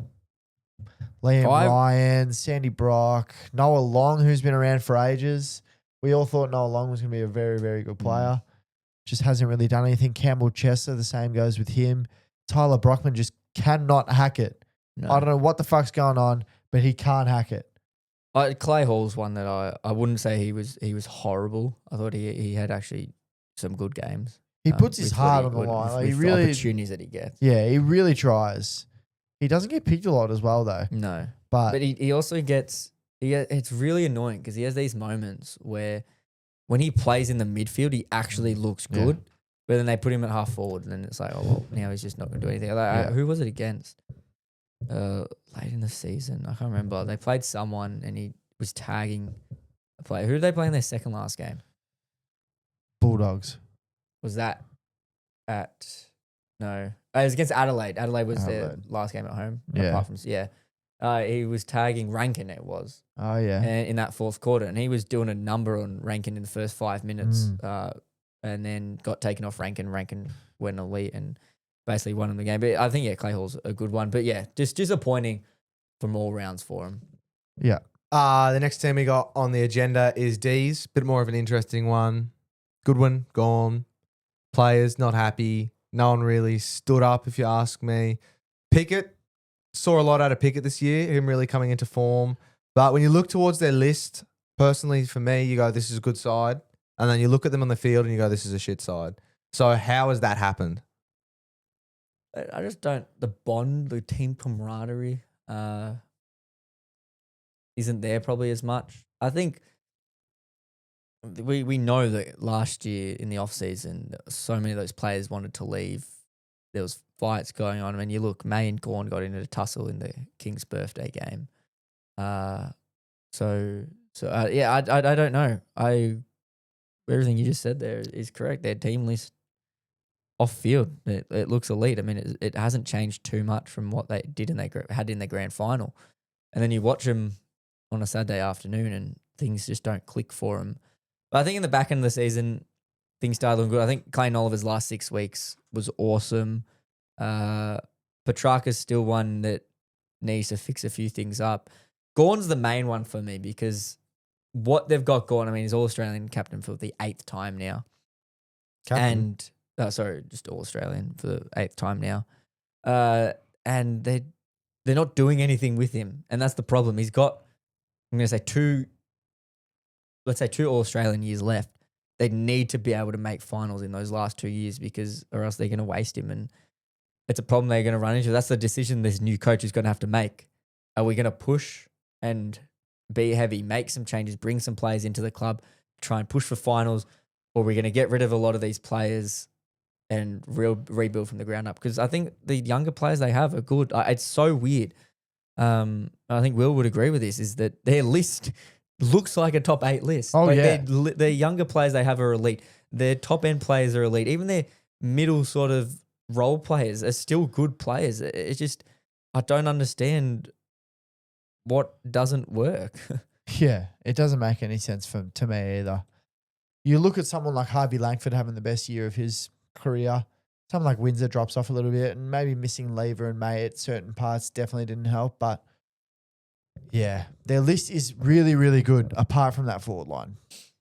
Speaker 3: Liam Ryan, Sandy Brock, Noah Long, who's been around for ages. We all thought Noah Long was going to be a very, very good player. Just hasn't really done anything. Campbell Chester, the same goes with him. Tyler Brockman just cannot hack it.
Speaker 2: No.
Speaker 3: I don't know what the fuck's going on, but he can't hack it.
Speaker 2: Clay Hall's one that I wouldn't say he was horrible. I thought he had actually some good games.
Speaker 3: He puts his
Speaker 2: with
Speaker 3: heart
Speaker 2: what
Speaker 3: on the line. Like,
Speaker 2: with
Speaker 3: he
Speaker 2: the
Speaker 3: really,
Speaker 2: opportunities that he gets.
Speaker 3: yeah, he really tries. He doesn't get picked a lot as well, though.
Speaker 2: No,
Speaker 3: But
Speaker 2: but he also gets. It's really annoying because he has these moments where when he plays in the midfield, he actually looks
Speaker 3: Yeah.
Speaker 2: good. But then they put him at half forward, and then it's like, oh well, now he's just not going to do anything. Like, who was it against? Late in the season, I can't remember. They played someone, and he was tagging a player. Who did they play in their second last game?
Speaker 3: Bulldogs.
Speaker 2: Was that at no? It was against Adelaide. Adelaide was their
Speaker 3: Adelaide.
Speaker 2: last game at home.
Speaker 3: Yeah.
Speaker 2: Apart from he was tagging Rankin. It was
Speaker 3: Oh, yeah.
Speaker 2: in that fourth quarter, and he was doing a number on Rankin in the first 5 minutes,
Speaker 3: Mm.
Speaker 2: and then got taken off Rankin. Rankin went elite and basically won him the game. But I think Clay Hall's a good one. But yeah, just disappointing from all rounds for him.
Speaker 3: Yeah.
Speaker 1: The next team we got on the agenda is D's. Bit more of an interesting one. Goodwin, gone. Players, not happy. No one really stood up, if you ask me. Pickett, saw a lot out of Pickett this year, him really coming into form. But when you look towards their list, personally for me, you go, this is a good side. And then you look at them on the field and you go, this is a shit side. So how has that happened?
Speaker 2: I just don't. The bond, the team camaraderie, isn't there probably as much. I think we know that last year in the off season, so many of those players wanted to leave. There was fights going on. I mean, you look, May and Gawn got into a tussle in the King's birthday game. I don't know. Everything you just said there is correct. Their team list off field, it looks elite. I mean, it hasn't changed too much from what they did had in their grand final. And then you watch them on a Saturday afternoon and things just don't click for them. But I think in the back end of the season, things started looking good. I think Clayton Oliver's last 6 weeks was awesome. Petrarca's still one that needs to fix a few things up. Gawn's the main one for me because what they've got going, I mean, he's All-Australian captain for the 8th time now. Just All-Australian for the 8th time now. And they're not doing anything with him. And that's the problem. He's got, I'm going to say two All-Australian years left. They need to be able to make finals in those last 2 years or else they're going to waste him. And it's a problem they're going to run into. That's the decision this new coach is going to have to make. Are we going to push and be heavy, make some changes, bring some players into the club, try and push for finals, or are we going to get rid of a lot of these players and rebuild from the ground up? Because I think the younger players they have are good. It's so weird. I think Will would agree with this, is that their list looks like a top 8 list.
Speaker 3: Oh, yeah.
Speaker 2: Their younger players they have are elite. Their top end players are elite. Even their middle sort of role players are still good players. It's just, I don't understand what doesn't work.
Speaker 3: Yeah, it doesn't make any sense to me either. You look at someone like Harvey Langford having the best year of his career. Someone like Windsor drops off a little bit, and maybe missing Lever and May at certain parts definitely didn't help. But yeah, their list is really, really good apart from that forward line.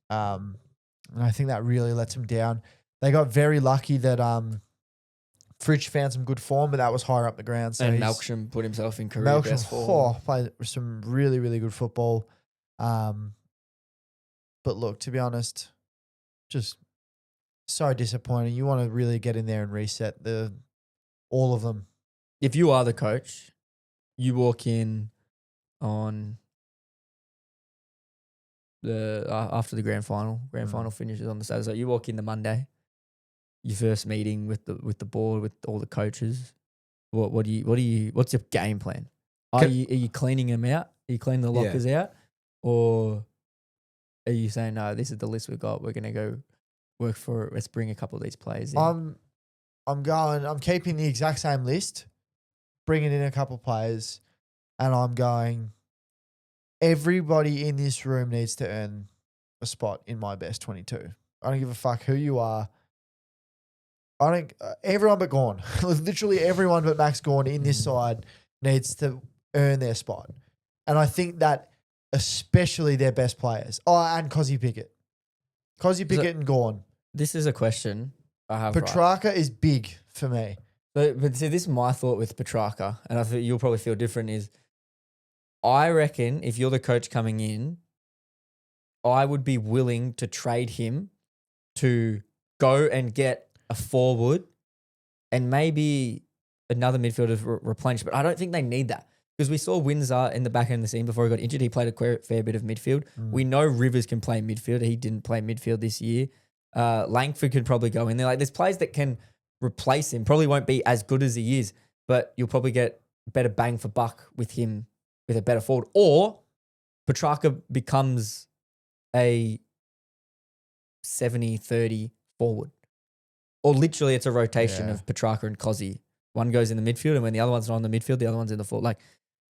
Speaker 3: And I think that really lets them down. They got very lucky that Fridge found some good form, but that was higher up the ground. So
Speaker 2: and Melksham put himself in career best form.
Speaker 3: Played some really, really good football. But look, to be honest, just so disappointing. You want to really get in there and reset all of them.
Speaker 2: If you are the coach, you walk in on after the grand final. Grand final finishes on the Saturday. So you walk in the Monday. Your first meeting with the board, with all the coaches. What's your game plan? Are you cleaning them out? Are you cleaning the lockers out? Or are you saying no? This is the list we've got. We're gonna go work for it. Let's bring a couple of these players in.
Speaker 3: I'm keeping the exact same list, bringing in a couple players, and I'm going, everybody in this room needs to earn a spot in my best 22. I don't give a fuck who you are. I don't. Everyone but Gawn, literally everyone but Max Gawn in this side needs to earn their spot, and I think that especially their best players. Oh, and Cozzy Pickett, and Gawn.
Speaker 2: This is a question I have.
Speaker 3: Petrarca is big for me.
Speaker 2: But see, this is my thought with Petrarca, and I think you'll probably feel different. Is I reckon if you're the coach coming in, I would be willing to trade him to go and get a forward and maybe another midfielder to replenish. But I don't think they need that because we saw Windsor in the back end of the season before he got injured. He played a fair bit of midfield. We know Rivers can play midfield. He didn't play midfield this year. Langford could probably go in there. Like there's players that can replace him. Probably won't be as good as he is, but you'll probably get better bang for buck with him with a better forward. Or Petrarca becomes a 70-30 forward. Or literally it's a rotation of Petrarca and Cozzy. One goes in the midfield, and when the other one's not on the midfield, the other one's in the forward. Like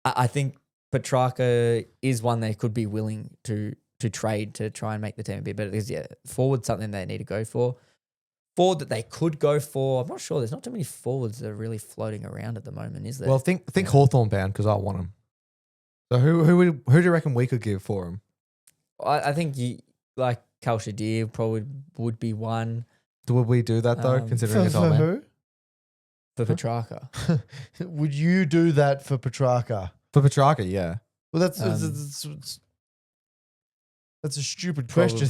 Speaker 2: I think Petrarca is one they could be willing to trade to try and make the team a bit better. Because forward's something they need to go for. Forward that they could go for. I'm not sure. There's not too many forwards that are really floating around at the moment, is there?
Speaker 1: Well, think Hawthorn bound because I want him. So who do you reckon we could give for him?
Speaker 2: I think you like Cal Shadir probably would be one.
Speaker 1: Would we do that though? Considering it's
Speaker 3: for
Speaker 1: old man?
Speaker 3: who?
Speaker 2: For Petrarca.
Speaker 3: Would you do that for Petrarca?
Speaker 1: For Petrarca, yeah.
Speaker 3: Well, that's a stupid question.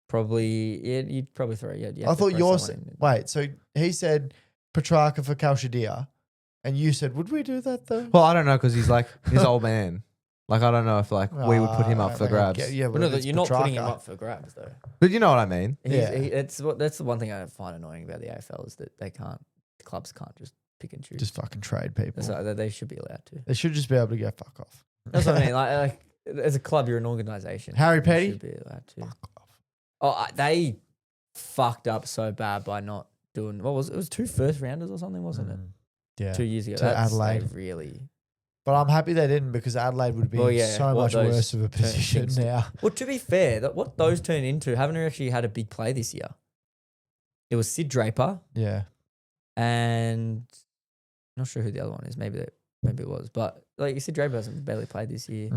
Speaker 2: Probably, yeah, you'd probably throw. Yeah,
Speaker 3: I thought yours. Wait, so he said Petrarca for Cal Shadir, and you said, would we do that though?
Speaker 1: Well, I don't know because he's like his old man. Like I don't know if like we would put him up for grabs.
Speaker 3: Yeah,
Speaker 2: but no, you're not putting him up for grabs though.
Speaker 1: But you know what I mean.
Speaker 2: That's the one thing I find annoying about the AFL is that clubs can't just pick and choose.
Speaker 3: Just fucking trade people.
Speaker 2: So they should be allowed to.
Speaker 3: They should just be able to go fuck off.
Speaker 2: That's what I mean. Like as a club, you're an organisation.
Speaker 3: Harry Petty
Speaker 2: should be allowed to. Fuck off. Oh, they fucked up so bad by not doing. What was it? It was 2 first rounders or something, wasn't it?
Speaker 3: Yeah,
Speaker 2: 2 years ago.
Speaker 3: To Adelaide.
Speaker 2: Really.
Speaker 3: But I'm happy they didn't because Adelaide would be so much worse of a position now.
Speaker 2: Well, to be fair, what those turned into, haven't actually had a big play this year. It was Sid Draper.
Speaker 3: Yeah.
Speaker 2: And I'm not sure who the other one is. Maybe it was. But like Sid Draper hasn't barely played this year.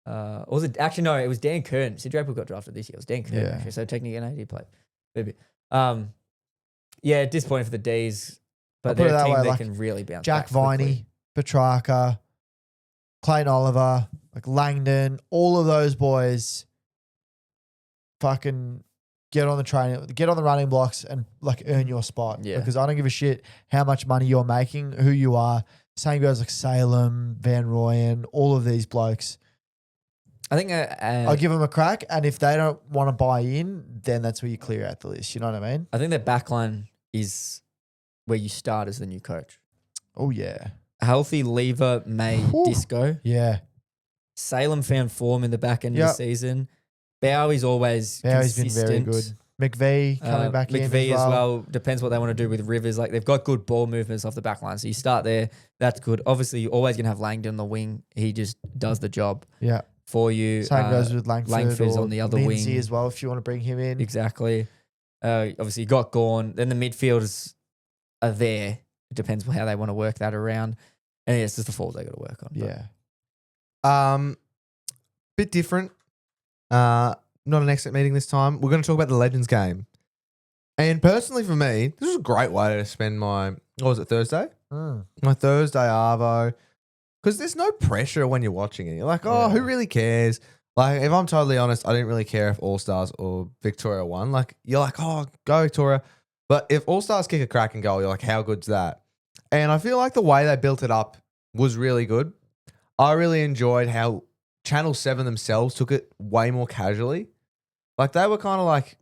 Speaker 2: Or was it actually no, it was Dan Kern. Sid Draper got drafted this year. It was Dan Kern actually. So technically he played. Maybe. Yeah, disappointing for the D's. But they're a team that can really bounce
Speaker 3: Jack
Speaker 2: back.
Speaker 3: Viney, Petrarca, Clayton Oliver, like Langdon, all of those boys fucking get on the running blocks and like earn your spot.
Speaker 2: Yeah.
Speaker 3: Because I don't give a shit how much money you're making, who you are. Same goes like Salem, Van Rooyen, all of these blokes.
Speaker 2: I think
Speaker 3: I'll give them a crack. And if they don't want to buy in, then that's where you clear out the list. You know what I mean?
Speaker 2: I think their backline is where you start as the new coach.
Speaker 3: Oh, yeah.
Speaker 2: Healthy Lever, May, Disco.
Speaker 3: Yeah.
Speaker 2: Salem found form in the back end of the season. Bowie's always consistent.
Speaker 3: Been very good. McVee coming back in
Speaker 2: as well. Depends what they want to do with Rivers. Like they've got good ball movements off the back line. So you start there. That's good. Obviously, you're always going to have Langdon on the wing. He just does the job for you.
Speaker 3: Same goes with Langford.
Speaker 2: Langford's on the other
Speaker 3: Lindsay
Speaker 2: wing
Speaker 3: as well if you want to bring him in.
Speaker 2: Exactly. Obviously, you got Gawn. Then the midfielders are there. It depends how they want to work that around. And it's just the forwards they got to work on.
Speaker 3: Yeah.
Speaker 1: Bit different. Not an exit meeting this time. We're going to talk about the Legends game. And personally for me, this was a great way to spend my, what was it, Thursday? My Thursday Arvo. Because there's no pressure when you're watching it. You're like, who really cares? Like, if I'm totally honest, I didn't really care if All Stars or Victoria won. Like, you're like, oh, go Victoria. But if All Stars kick a cracking goal, you're like, how good's that? And I feel like the way they built it up was really good. I really enjoyed how Channel 7 themselves took it way more casually. Like, they were kind of like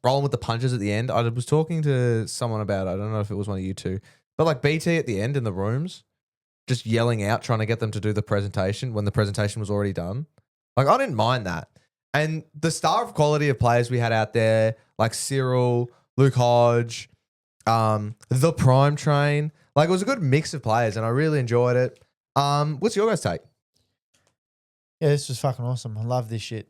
Speaker 1: rolling with the punches at the end. I was talking to someone about it. I don't know if it was one of you two. But like BT at the end in the rooms, just yelling out, trying to get them to do the presentation when the presentation was already done. Like, I didn't mind that. And the star of quality of players we had out there, like Cyril, Luke Hodge, the Prime Train, like it was a good mix of players and I really enjoyed it. What's your guys' take?
Speaker 3: Yeah, this was fucking awesome. I love this shit.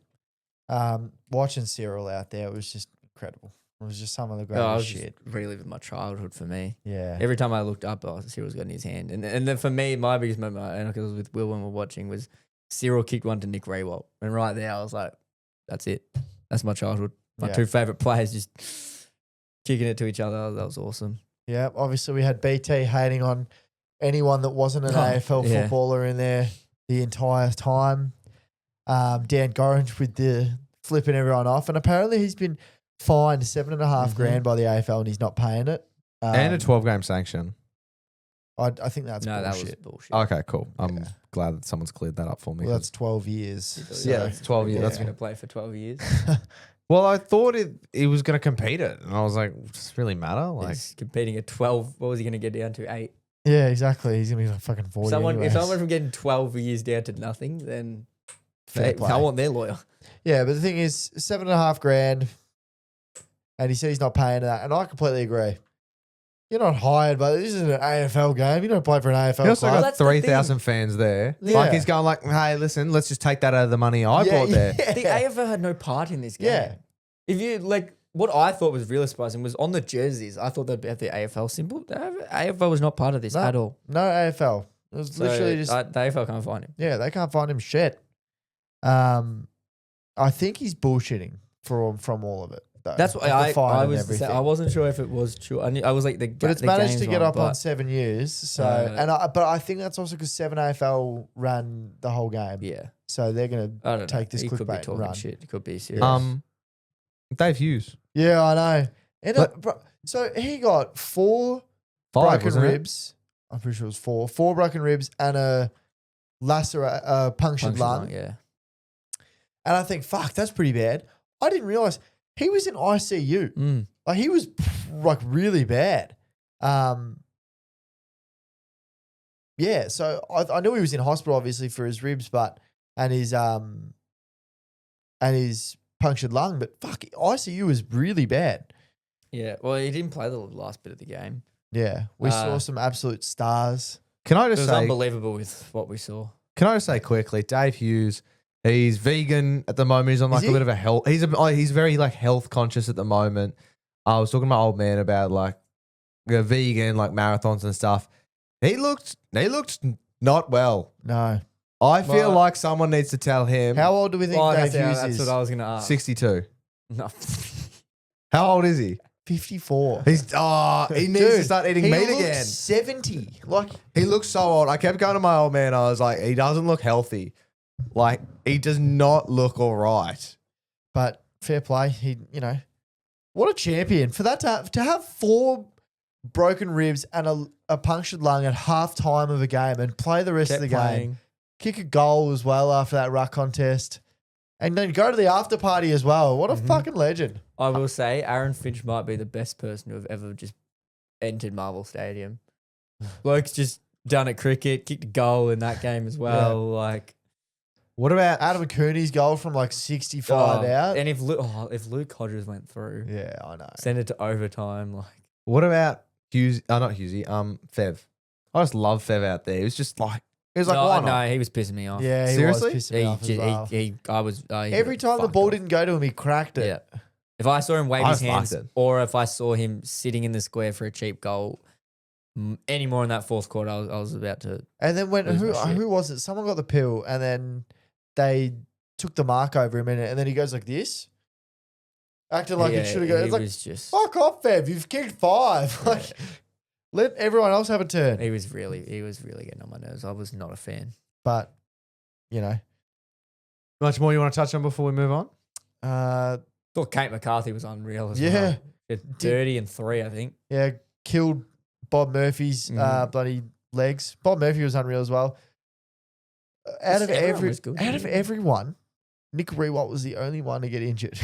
Speaker 3: Watching Cyril out there, it was just incredible. It was just some of the
Speaker 2: I
Speaker 3: greatest
Speaker 2: was
Speaker 3: shit.
Speaker 2: just reliving my childhood for me.
Speaker 3: Yeah.
Speaker 2: Every time I looked up, Cyril's got in his hand. And then for me, my biggest moment, and because I was with Will when we were watching, was Cyril kicked one to Nick Rewalt. And right there, I was like, that's it. That's my childhood. My
Speaker 3: Yeah.
Speaker 2: two favourite players just kicking it to each other. That was awesome.
Speaker 3: Yeah, obviously we had BT hating on anyone that wasn't an AFL
Speaker 2: yeah.
Speaker 3: footballer in there the entire time. Dan Gorringe with the flipping everyone off. And apparently he's been fined $7,500 by the AFL and he's not paying it.
Speaker 1: And a 12-game sanction.
Speaker 3: I think that's
Speaker 2: No, that was
Speaker 3: bullshit.
Speaker 2: bullshit.
Speaker 1: Okay, cool. I'm
Speaker 3: Yeah.
Speaker 1: glad that someone's cleared that up for me.
Speaker 3: Well, that's 12 years.
Speaker 1: Yeah, that's 12 years.
Speaker 2: That's
Speaker 1: That's
Speaker 2: going to play for 12 years.
Speaker 1: Well, I thought he was going to compete it. And I was like, does it really matter? Like,
Speaker 2: He's competing at 12. What was he going to get down to? 8.
Speaker 3: Yeah, exactly. He's going to be like fucking 40
Speaker 2: If
Speaker 3: anyways.
Speaker 2: someone from getting 12 years down to nothing, then
Speaker 3: Fair play.
Speaker 2: I want their lawyer.
Speaker 3: Yeah, but the thing is, $7,500, and he said he's not paying that, and I completely agree. You're not hired, but this is an AFL game. You don't play for an AFL
Speaker 1: he also
Speaker 3: club.
Speaker 1: got
Speaker 2: that's the
Speaker 1: 3,000 fans there.
Speaker 3: Yeah.
Speaker 1: Like, he's going like, hey, listen, let's just take that out of the money I brought there.
Speaker 3: Yeah.
Speaker 2: The AFL had no part in this game.
Speaker 3: Yeah.
Speaker 2: If you what I thought was really surprising was on the jerseys. I thought they'd have the AFL symbol. The AFL was not part of this
Speaker 3: No.
Speaker 2: at all.
Speaker 3: No AFL. It was
Speaker 2: So,
Speaker 3: literally just
Speaker 2: the AFL can't find him.
Speaker 3: yeah. They can't find him shit. I think he's bullshitting from all of it. Though.
Speaker 2: That's what
Speaker 3: Like the fine
Speaker 2: I
Speaker 3: and
Speaker 2: was.
Speaker 3: everything.
Speaker 2: I wasn't sure if it was true. I was like
Speaker 3: But it's
Speaker 2: the
Speaker 3: managed to
Speaker 2: games
Speaker 3: get
Speaker 2: one,
Speaker 3: up on
Speaker 2: but
Speaker 3: 7 years. So
Speaker 2: Uh,
Speaker 3: but I think that's also because 7 AFL ran the whole game.
Speaker 2: yeah.
Speaker 3: So they're gonna
Speaker 2: I don't
Speaker 3: take
Speaker 2: know.
Speaker 3: this
Speaker 2: He could be
Speaker 3: clickbait and
Speaker 2: talking
Speaker 3: run.
Speaker 2: shit. He could be serious.
Speaker 1: Dave Hughes.
Speaker 3: Yeah, I know. And
Speaker 1: But-
Speaker 3: so he got 4
Speaker 1: 5,
Speaker 3: broken
Speaker 1: wasn't it?
Speaker 3: ribs. I'm pretty sure it was 4 broken ribs and a punctured
Speaker 2: Punctured
Speaker 3: lung.
Speaker 2: yeah.
Speaker 3: And I think, fuck, that's pretty bad. I didn't realize he was in ICU.
Speaker 2: Mm.
Speaker 3: Like he was like really bad. Yeah, so I knew he was in hospital obviously for his ribs, and his punctured lung, but fuck, ICU was really bad.
Speaker 2: Yeah. Well, he didn't play the last bit of the game.
Speaker 3: Yeah, we saw some absolute stars.
Speaker 1: Can I
Speaker 2: It
Speaker 1: just
Speaker 2: was
Speaker 1: say?
Speaker 2: unbelievable with what we saw.
Speaker 1: Can I just say quickly, Dave Hughes, he's vegan at the moment. He's on like
Speaker 3: he?
Speaker 1: a bit of a health. He's very like health conscious at the moment. I was talking to my old man about like vegan like marathons and stuff. He looked not well.
Speaker 3: No,
Speaker 1: I feel
Speaker 2: Well,
Speaker 1: like someone needs to tell him.
Speaker 3: how old do we think
Speaker 2: Well,
Speaker 3: Dave
Speaker 2: that's
Speaker 3: Hughes is?
Speaker 2: what I was going to ask.
Speaker 1: 62.
Speaker 2: No.
Speaker 1: How old is he?
Speaker 3: 54.
Speaker 1: He needs to
Speaker 3: Dude,
Speaker 1: start eating
Speaker 3: he
Speaker 1: meat
Speaker 3: looks
Speaker 1: again.
Speaker 3: 70. Like
Speaker 1: He looks so old. I kept going to my old man. I was like, he doesn't look healthy. Like he does not look all right.
Speaker 3: But fair play. He, what a champion for that to have 4 broken ribs and a punctured lung at half time of a game and play the rest of the game. Kick a goal as well after that ruck contest. And then go to the after party as well. What a fucking legend.
Speaker 2: I will say Aaron Finch might be the best person to have ever just entered Marvel Stadium. Bloke's just done at cricket, kicked a goal in that game as well. Like
Speaker 1: What about
Speaker 3: Adam Cooney's goal from like 65 out.
Speaker 2: And if Luke Hodges went through,
Speaker 3: Yeah, I know.
Speaker 2: send it to overtime. Like
Speaker 1: what about Hughes? Not Hughesy. Fev. I just love Fev out there. He was just like he was like, why not?
Speaker 2: no, he was pissing me off.
Speaker 3: Yeah, he
Speaker 1: Seriously?
Speaker 3: was pissing me off as well. Every time the ball didn't go to him, he cracked it.
Speaker 2: Yeah. If I saw him wave
Speaker 1: I
Speaker 2: his
Speaker 1: just liked
Speaker 2: hands,
Speaker 1: it.
Speaker 2: or if I saw him sitting in the square for a cheap goal, any more in that fourth quarter, I was about to.
Speaker 3: And then when
Speaker 2: Lose my shit.
Speaker 3: who was it? Someone got the pill, and then they took the mark over him, and then he goes like this, acting like it should have gone. It's like,
Speaker 2: was just.
Speaker 3: fuck off, Fev. You've kicked 5.
Speaker 2: Yeah.
Speaker 3: Like, let everyone else have a turn.
Speaker 2: He was really getting on my nerves. I was not a fan.
Speaker 3: But
Speaker 1: Much more you want to touch on before we move on?
Speaker 2: Thought Kate McCarthy was unreal as
Speaker 3: Yeah.
Speaker 2: well. She had 30 and 3, I think.
Speaker 3: yeah, killed Bob Murphy's
Speaker 2: Mhm.
Speaker 3: bloody legs. Bob Murphy was unreal as well. Out of
Speaker 2: Everyone was good.
Speaker 3: everyone, Nick Rewalt was the only one to get injured.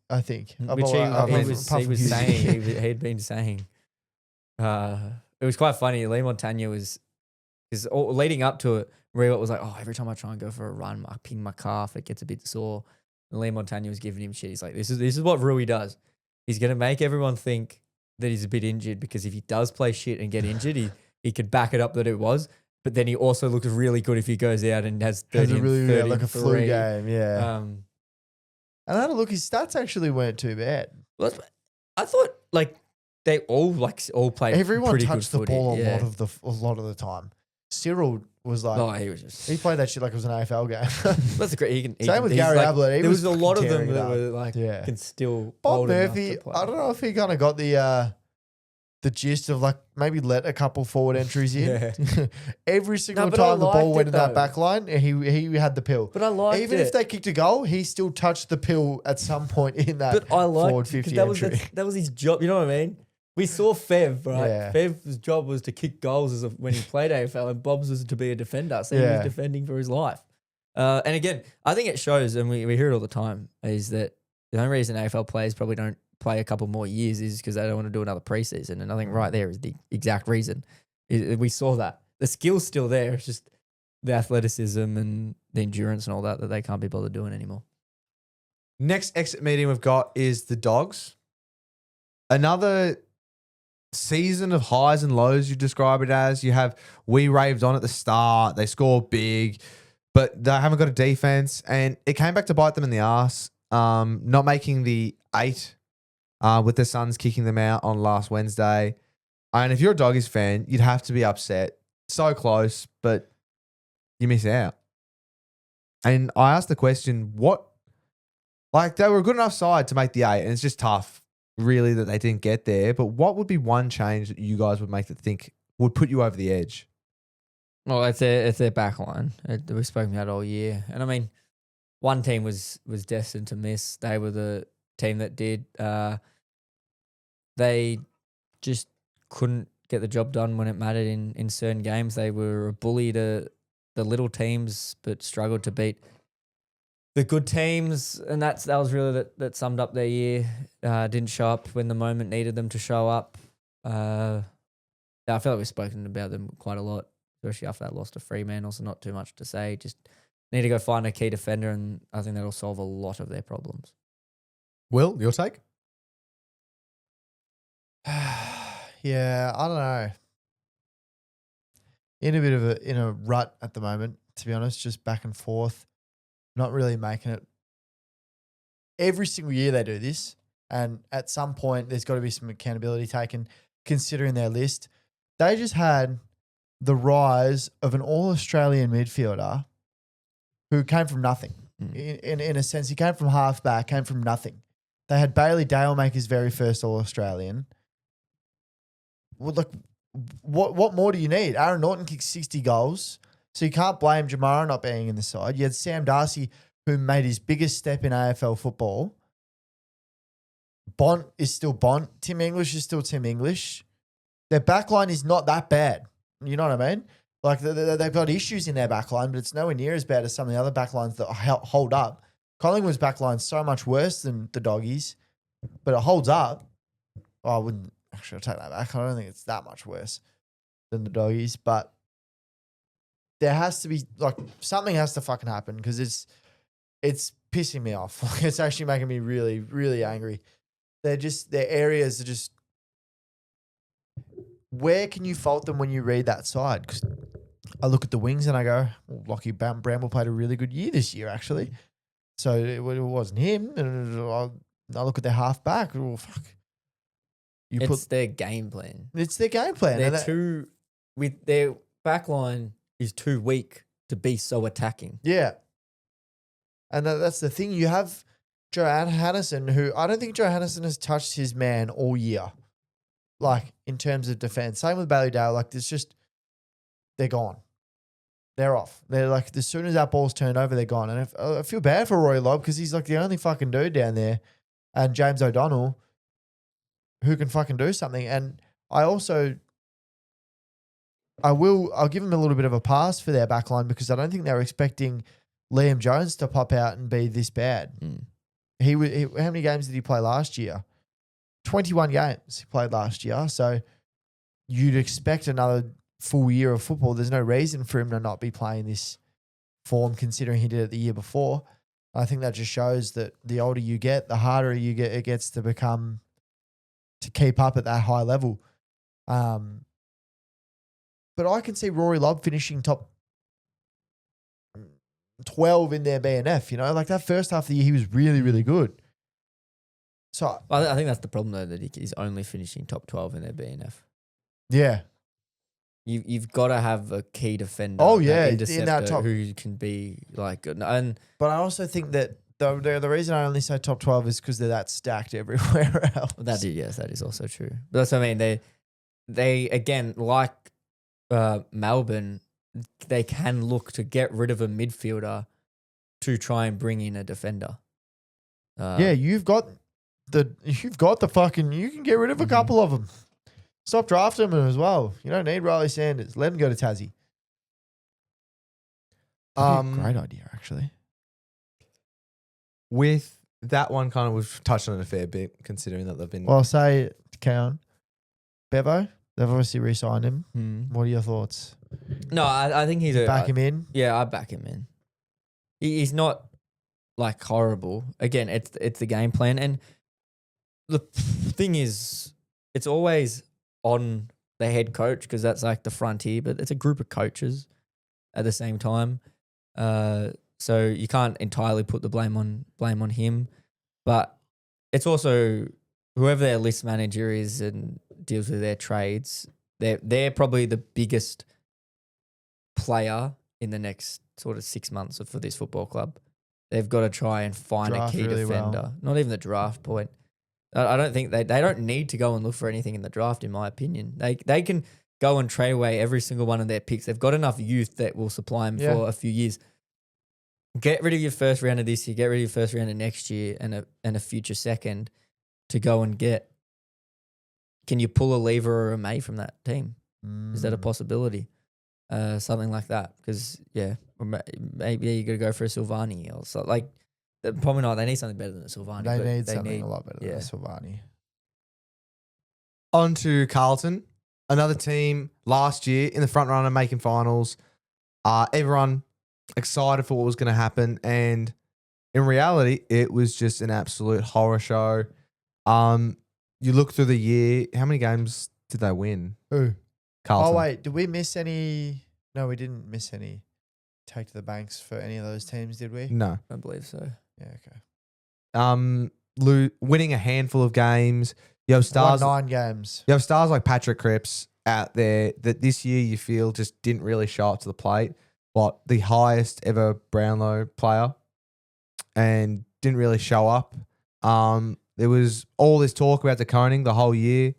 Speaker 3: I think.
Speaker 2: Which he was saying. He had been saying. It was quite funny. Lee Montagna was Because leading up to it, Rewalt was like, oh, every time I try and go for a run, I ping my calf, it gets a bit sore. And Lee Montagna was giving him shit. He's like, this is what Rui does. He's going to make everyone think that he's a bit injured, because if he does play shit and get injured, he could back it up that it was. But then he also looks really good if he goes out and has 30
Speaker 3: Has a really,
Speaker 2: and 30
Speaker 3: like a flu
Speaker 2: three.
Speaker 3: game, yeah.
Speaker 2: Um,
Speaker 3: And I had a look, his stats actually weren't too bad.
Speaker 2: well, I thought like they all played.
Speaker 3: Everyone
Speaker 2: pretty
Speaker 3: touched
Speaker 2: good
Speaker 3: the ball
Speaker 2: footy.
Speaker 3: a lot of the time. Cyril was like,
Speaker 2: No, he was just.
Speaker 3: he played that shit like it was an AFL game.
Speaker 2: That's great. He can,
Speaker 3: Same with
Speaker 2: he's
Speaker 3: Gary
Speaker 2: like,
Speaker 3: Ablett. He
Speaker 2: There was a
Speaker 3: fucking
Speaker 2: lot of them
Speaker 3: tearing it
Speaker 2: that
Speaker 3: up.
Speaker 2: were like
Speaker 3: Yeah.
Speaker 2: can still.
Speaker 3: Bob
Speaker 2: old enough
Speaker 3: Murphy,
Speaker 2: to play.
Speaker 3: I don't know if he kind of got the gist of like maybe let a couple forward entries in.
Speaker 2: Yeah.
Speaker 3: Every single
Speaker 2: but I
Speaker 3: time the ball
Speaker 2: liked
Speaker 3: went
Speaker 2: it
Speaker 3: in that
Speaker 2: though.
Speaker 3: back line, he had the pill.
Speaker 2: But I liked
Speaker 3: Even
Speaker 2: it.
Speaker 3: if they kicked a goal, he still touched the pill at some point in that
Speaker 2: But I
Speaker 3: forward
Speaker 2: liked
Speaker 3: 50
Speaker 2: that was
Speaker 3: entry.
Speaker 2: that was his job. You know what I mean? We saw Fev, right?
Speaker 3: Yeah.
Speaker 2: Fev's job was to kick goals when he played AFL, and Bob's was to be a defender. So he
Speaker 3: Yeah.
Speaker 2: was defending for his life. And again, I think it shows, and we hear it all the time, is that the only reason AFL players probably don't play a couple more years is because they don't want to do another preseason. And I think right there is the exact reason. We saw that. The skill's still there. It's just the athleticism and the endurance and all that they can't be bothered doing anymore.
Speaker 1: Next exit meeting we've got is the Dogs. Another season of highs and lows, you describe it as. You have we raved on at the start. They score big, but they haven't got a defense. And it came back to bite them in the ass. Not making the 8 with the Suns kicking them out on last Wednesday. And if you're a Doggies fan, you'd have to be upset. So close, but you miss out. And I asked the question, they were a good enough side to make the 8, and it's just tough, really, that they didn't get there. But what would be one change that you guys would make that think would put you over the edge?
Speaker 2: Well, it's their back line. We've spoken about it all year. And I mean, one team was destined to miss. They were the team that did. They just couldn't get the job done when it mattered in certain games. They were a bully to the little teams, but struggled to beat the good teams. And that was really that summed up their year. Didn't show up when the moment needed them to show up. I feel like we've spoken about them quite a lot, especially after that loss to Fremantle. Also, not too much to say. Just need to go find a key defender, and I think that'll solve a lot of their problems.
Speaker 1: Will, your take?
Speaker 3: Yeah, I don't know. In a rut at the moment, to be honest, just back and forth, not really making it. Every single year they do this, and at some point there's got to be some accountability taken, considering their list. They just had the rise of an all-Australian midfielder who came from nothing. In a sense, he came from halfback, came from nothing. They had Bailey Dale make his very first all-Australian. Well, look, what more do you need? Aaron Norton kicked 60 goals, so you can't blame Jamara not being in the side. You had Sam Darcy, who made his biggest step in AFL football. Bont is still Bont. Tim English is still Tim English. Their backline is not that bad. You know what I mean? Like they've got issues in their backline, but it's nowhere near as bad as some of the other backlines that hold up. Collingwood's backline's so much worse than the Doggies, but it holds up. Oh, I wouldn't. Actually, I'll take that back. I don't think it's that much worse than the Doggies, but there has to be, like, something has to fucking happen because it's pissing me off. Like, it's actually making me really, really angry. Their areas are just, where can you fault them when you read that side? Because I look at the wings and I go, well, Lockie Bramble played a really good year this year, actually. So it wasn't him. And I look at their half back. Oh, fuck.
Speaker 2: It's their game plan.
Speaker 3: It's their game plan.
Speaker 2: Their back line is too weak to be so attacking.
Speaker 3: Yeah. And that's the thing. You have Joe Hannison, who I don't think Joe Hannison has touched his man all year, like in terms of defense. Same with Bailey Dale. Like, it's just, they're gone. They're off. They're like, as soon as that ball's turned over, they're gone. And I feel bad for Roy Lobb because he's like the only fucking dude down there. And James O'Donnell, who can fucking do something. And I'll give them a little bit of a pass for their backline because I don't think they were expecting Liam Jones to pop out and be this bad. How many games did he play last year? 21 games he played last year. So you'd expect another full year of football, there's no reason for him to not be playing this form considering he did it the year before. I think that just shows that the older you get, the harder it gets to keep up at that high level. But I can see Rory Lobb finishing top 12 in their BNF, you know, like that first half of the year, he was really, really good. So
Speaker 2: I think that's the problem though, that he's only finishing top 12 in their BNF.
Speaker 3: yeah,
Speaker 2: You've got to have a key defender.
Speaker 3: Oh, yeah,
Speaker 2: interceptor
Speaker 3: in that top-
Speaker 2: who can be like good. And
Speaker 3: but I also think that the reason I only say top 12 is because they're that stacked everywhere else.
Speaker 2: that is also true. But that's what I mean. They again, like Melbourne, they can look to get rid of a midfielder to try and bring in a defender.
Speaker 3: Yeah, you've got the fucking, you can get rid of a couple of them. Stop drafting them as well. You don't need Riley Sanders. Let him go to Tassie. Great idea, actually.
Speaker 1: With that one, kind of, we've touched on it a fair bit, considering that they've been.
Speaker 3: Well, I'll say, Keon, Bevo, they've obviously re-signed him. What are your thoughts?
Speaker 2: No, I think he's
Speaker 3: Back him in?
Speaker 2: Yeah, I back him in. He's not like horrible. Again, it's the game plan, and the thing is, it's always on the head coach because that's like the frontier, but it's a group of coaches at the same time. So you can't entirely put the blame on him, but it's also whoever their list manager is and deals with their trades. They're probably the biggest player in the next sort of 6 months for this football club. They've got to try and find
Speaker 3: Draft
Speaker 2: a key
Speaker 3: really
Speaker 2: defender.
Speaker 3: well.
Speaker 2: Not even the draft point. I don't think they don't need to go and look for anything in the draft, in my opinion. They can go and trade away every single one of their picks. They've got enough youth that will supply them for a few years. Get rid of your first round of this year, get rid of your first round of next year and a future second to go and get. Can you pull a Lever or a May from that team? Is that a possibility? Something like that. Because, maybe you got to go for a Silvani or so. Like, probably not. They need something better than a Silvani.
Speaker 3: They
Speaker 2: but
Speaker 3: need something a lot better than Silvani.
Speaker 1: On to Carlton, another team last year in the front runner making finals. Everyone excited for what was going to happen, and in reality, it was just an absolute horror show. You look through the year, how many games did they win?
Speaker 3: Who?
Speaker 1: Carlton.
Speaker 3: Oh, wait. Did we miss any? No, we didn't miss any take to the banks for any of those teams, did we?
Speaker 1: No.
Speaker 2: I believe so.
Speaker 3: Yeah, okay.
Speaker 1: Winning a handful of games. You have stars.
Speaker 3: 9 games.
Speaker 1: You have stars like Patrick Cripps out there that this year you feel just didn't really show up to the plate. The highest ever Brownlow player, and didn't really show up. There was all this talk about De Koning the whole year.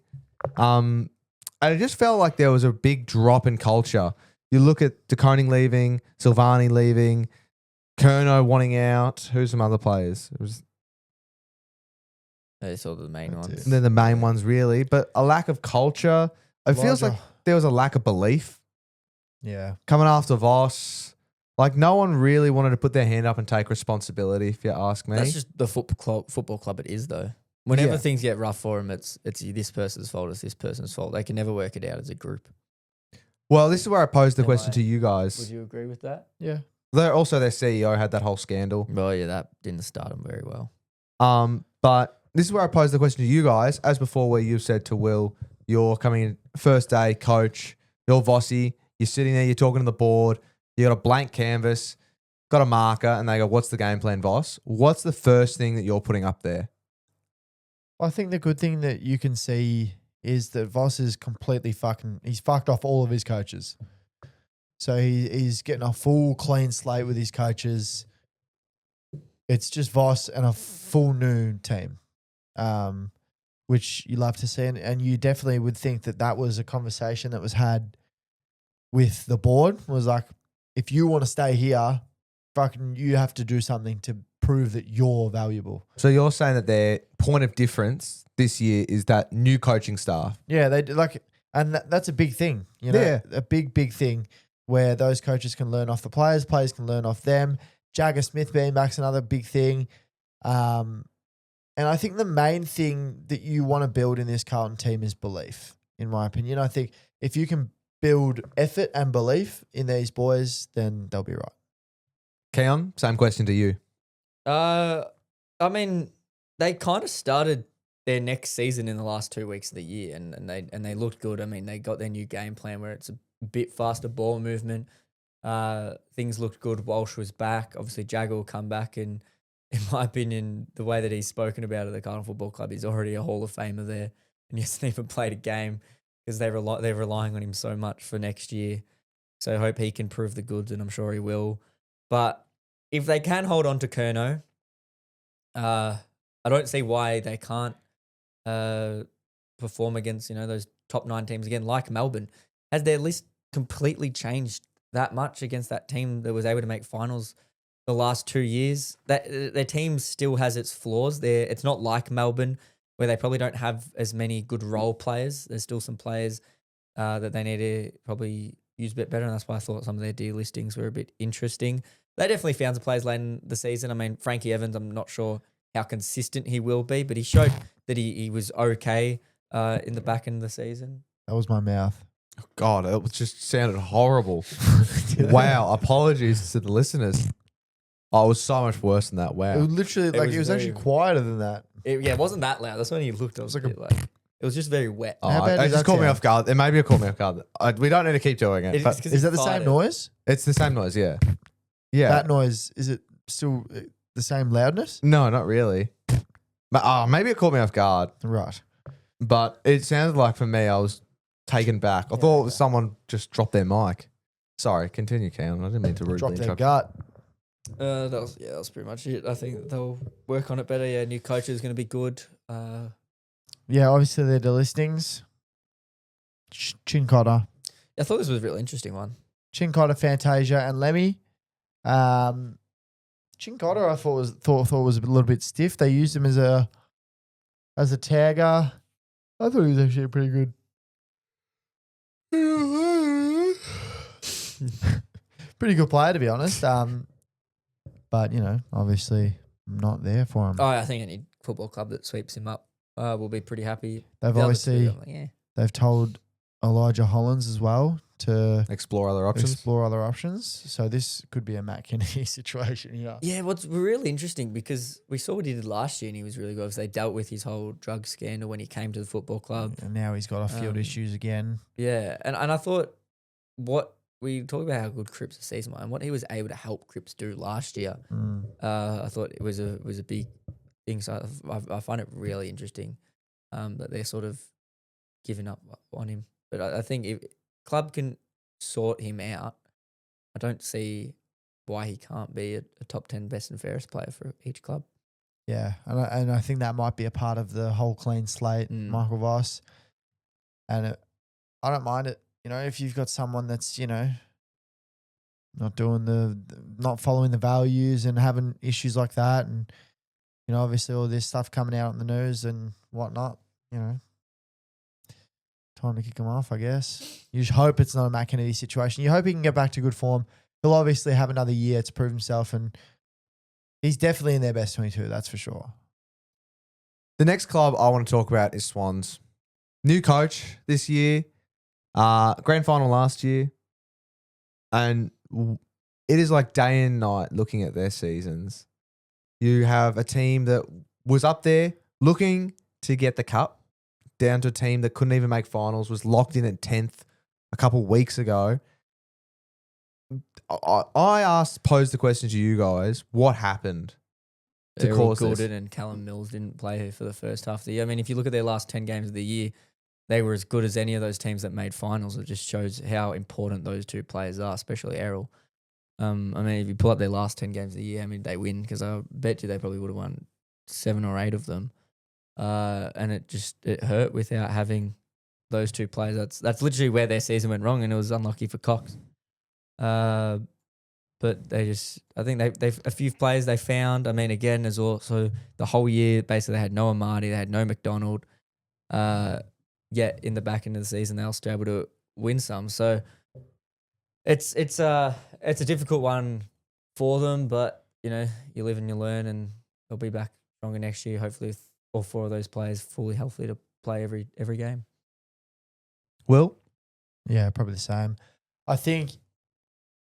Speaker 1: And it just felt like there was a big drop in culture. You look at De Koning leaving, Silvani leaving, Kerno wanting out. Who's some other players? It was
Speaker 2: They're sort of the main
Speaker 3: That's
Speaker 2: ones.
Speaker 3: it.
Speaker 1: they're the main ones really, but a lack of culture. It feels like there was a lack of belief
Speaker 3: Yeah.
Speaker 1: coming after Voss. Like no one really wanted to put their hand up and take responsibility, if you ask me.
Speaker 2: That's just the football club it is, though. Whenever
Speaker 1: Yeah.
Speaker 2: things get rough for them, it's this person's fault, it's this person's fault. They can never work it out as a group.
Speaker 1: Well, this is where I posed the
Speaker 2: Am
Speaker 1: question
Speaker 2: I-
Speaker 1: to you guys.
Speaker 2: Would you agree with that?
Speaker 3: Yeah.
Speaker 1: Also, their CEO had that whole scandal.
Speaker 2: Well, yeah, that didn't start them very well.
Speaker 1: But this is where I pose the question to you guys. As before, where you've said to Will, you're coming in first day coach, you're Vossi, you're sitting there, you're talking to the board, you got a blank canvas, got a marker, and they go, "What's the game plan, Voss?" What's the first thing that you're putting up there?
Speaker 3: I think the good thing that you can see is that Voss is completely he's fucked off all of his coaches. So he's getting a full clean slate with his coaches. It's just Voss and a full new team, which you love to see. And you definitely would think that was a conversation that was had with the board. Was like, if you want to stay here, fucking you have to do something to prove that you're valuable.
Speaker 1: So you're saying that their point of difference this year is that new coaching staff.
Speaker 3: Yeah, they like, and that's a big thing. You know,
Speaker 1: Yeah.
Speaker 3: a big thing where those coaches can learn off the players can learn off them. Jagger Smith being back's another big thing. And I think the main thing that you want to build in this Carlton team is belief, in my opinion. I think if you can build effort and belief in these boys, then they'll be right.
Speaker 1: Keon, same question to you.
Speaker 2: I mean, they kind of started their next season in the last 2 weeks of the year, and they looked good. I mean, they got their new game plan where it's a bit faster ball movement. Things looked good. Walsh was back. Obviously, Jagger will come back, and in my opinion, the way that he's spoken about it, the Carlton Football Club, he's already a Hall of Famer there, and he hasn't even played a game because they're relying on him so much for next year. So I hope he can prove the goods, and I'm sure he will. But if they can hold on to Curnow, I don't see why they can't perform against those top 9 teams again, like Melbourne. Has their list completely changed that much against that team that was able to make finals the last 2 years? That their team still has its flaws. It's not like Melbourne where they probably don't have as many good role players. There's still some players that they need to probably use a bit better, and that's why I thought some of their delistings were a bit interesting. They definitely found some players late in the season. I mean, Frankie Evans, I'm not sure how consistent he will be, but he showed that he was okay in the back end of the season.
Speaker 3: That was my mouth.
Speaker 1: God, it was just sounded horrible. Wow. Apologies to the listeners. Oh, it was so much worse than that.
Speaker 3: It
Speaker 1: Wow.
Speaker 3: was literally it was actually quieter than that.
Speaker 2: It wasn't that loud. That's when he looked. It was it was just very wet.
Speaker 1: Oh,
Speaker 3: How bad
Speaker 1: it
Speaker 3: did
Speaker 1: just
Speaker 3: that
Speaker 1: caught me
Speaker 3: sound?
Speaker 1: off guard. Maybe it caught me off guard. We don't need to keep doing it.
Speaker 2: It's
Speaker 1: But
Speaker 2: 'cause
Speaker 3: Is
Speaker 2: he
Speaker 3: that the same
Speaker 2: farted.
Speaker 3: noise?
Speaker 1: it's the same noise, yeah. Yeah.
Speaker 3: That noise, is it still the same loudness?
Speaker 1: No, not really. But maybe it caught me off guard.
Speaker 3: Right.
Speaker 1: But it sounded like for me, I was taken back. I thought someone just dropped their mic. Sorry, continue, Cam. I didn't mean to rudely
Speaker 3: Drop their
Speaker 1: interrupt.
Speaker 3: gut.
Speaker 2: That was pretty much it. I think they'll work on it better. Yeah, new coach is going to be good.
Speaker 3: Yeah, obviously they're delistings. Chincotta.
Speaker 2: I thought this was a really interesting one.
Speaker 3: Chincotta, Fantasia, and Lemmy. Chincotta, I thought was a little bit stiff. They used him as a tagger. I thought he was actually pretty good. Pretty good player, to be honest. But obviously, I'm not there for him.
Speaker 2: Oh, I think any football club that sweeps him up will be pretty happy.
Speaker 3: They've
Speaker 2: The other
Speaker 3: obviously
Speaker 2: two, I'm like, yeah.
Speaker 3: they've told Elijah Hollands as well to
Speaker 1: Explore other options.
Speaker 3: explore other options. So this could be a Matt Kennedy situation. Yeah.
Speaker 2: Yeah, what's really interesting because we saw what he did last year and he was really good. They dealt with his whole drug scandal when he came to the football club.
Speaker 3: And now he's got field issues again.
Speaker 2: Yeah, and I thought what we talked about how good Cripps' season was and what he was able to help Cripps do last year. I thought it was a big thing. So I find it really interesting that they're sort of giving up on him. But I think if club can sort him out, I don't see why he can't be a top 10 best and fairest player for each club.
Speaker 3: Yeah, and I think that might be a part of the whole clean slate, Michael Voss. And I don't mind it. If you've got someone that's not doing not following the values and having issues like that, and obviously all this stuff coming out in the news and whatnot, time to kick him off, I guess. You just hope it's not a Matt Kennedy situation. You hope he can get back to good form. He'll obviously have another year to prove himself, and he's definitely in their best 22, that's for sure.
Speaker 1: The next club I want to talk about is Swans. New coach this year. Grand final last year. And it is like day and night looking at their seasons. You have a team that was up there looking to get the cup, down to a team that couldn't even make finals, was locked in at 10th a couple weeks ago. I posed the question to you guys, what happened to
Speaker 2: Errol
Speaker 1: cause this?
Speaker 2: Goulden and Callum Mills didn't play for the first half of the year. I mean, if you look at their last 10 games of the year, they were as good as any of those teams that made finals. It just shows how important those two players are, especially Errol. I mean, if you pull up their last 10 games of the year, how many did they win? Because I bet you they probably would have won 7 or 8 of them. And it hurt without having those two players. That's literally where their season went wrong, and it was unlucky for Cox. But I think they've a few players they found. I mean, again, there's also the whole year, basically they had no Amadi, they had no McDonald. Yet in the back end of the season, they were still able to win some. So it's a difficult one for them, but you live and you learn, and they'll be back stronger next year. Hopefully, with all 4 of those players fully healthy to play every game.
Speaker 1: Will,
Speaker 3: Yeah, probably the same. I think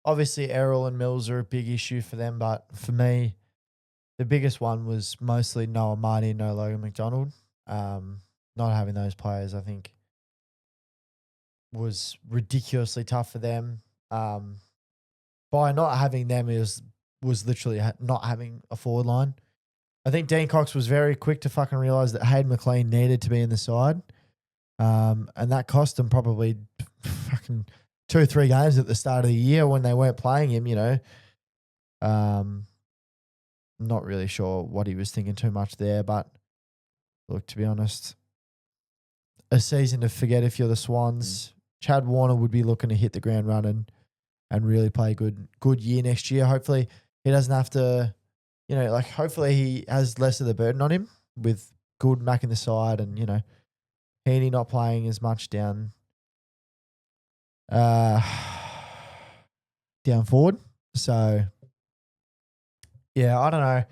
Speaker 3: obviously Errol and Mills are a big issue for them, but for me, the biggest one was mostly Noah Marty and no Logan McDonald. Not having those players, I think, was ridiculously tough for them. By not having them was literally not having a forward line. I think Dean Cox was very quick to fucking realise that Hayden McLean needed to be in the side. And that cost them probably fucking 2 or 3 games at the start of the year when they weren't playing him, you know. Not really sure what he was thinking too much there, but look, to be honest, a season to forget if you're the Swans. Chad Warner would be looking to hit the ground running and really play a good year next year. Hopefully he doesn't have to, you know, like hopefully he has less of the burden on him with Good Mac in the side and, you know, Heaney not playing as much down forward. So, yeah, I don't know.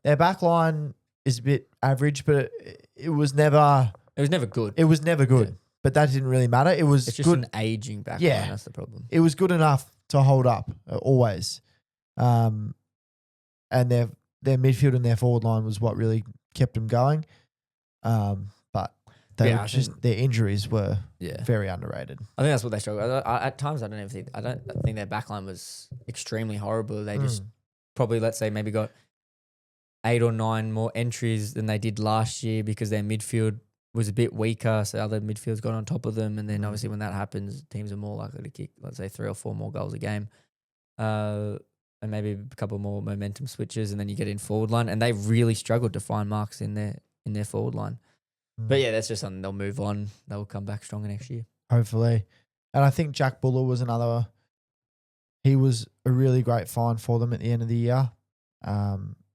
Speaker 3: Their back line is a bit average, but it was never
Speaker 2: good.
Speaker 3: It was never good.
Speaker 2: Yeah.
Speaker 3: But that didn't really matter. It was
Speaker 2: It's just
Speaker 3: good.
Speaker 2: an aging back
Speaker 3: Yeah.
Speaker 2: line. That's the problem.
Speaker 3: It was good enough to hold up always. And their midfield and their forward line was what really kept them going. But they
Speaker 2: Yeah,
Speaker 3: were
Speaker 2: I
Speaker 3: just
Speaker 2: think-
Speaker 3: their injuries were
Speaker 2: Yeah.
Speaker 3: very underrated.
Speaker 2: I think that's what they struggle. At times, I don't think their backline was extremely horrible. They just probably, let's say, maybe got 8 or 9 more entries than they did last year because their midfield was a bit weaker. So other midfields got on top of them, and then obviously when that happens, teams are more likely to kick, let's say, 3 or 4 more goals a game, and maybe a couple more momentum switches, and then you get in forward line, and they really struggled to find marks in their forward line. But yeah, that's just something they'll move on. They'll come back stronger next year.
Speaker 3: Hopefully. And I think Jack Buller was another. He was a really great find for them at the end of the year.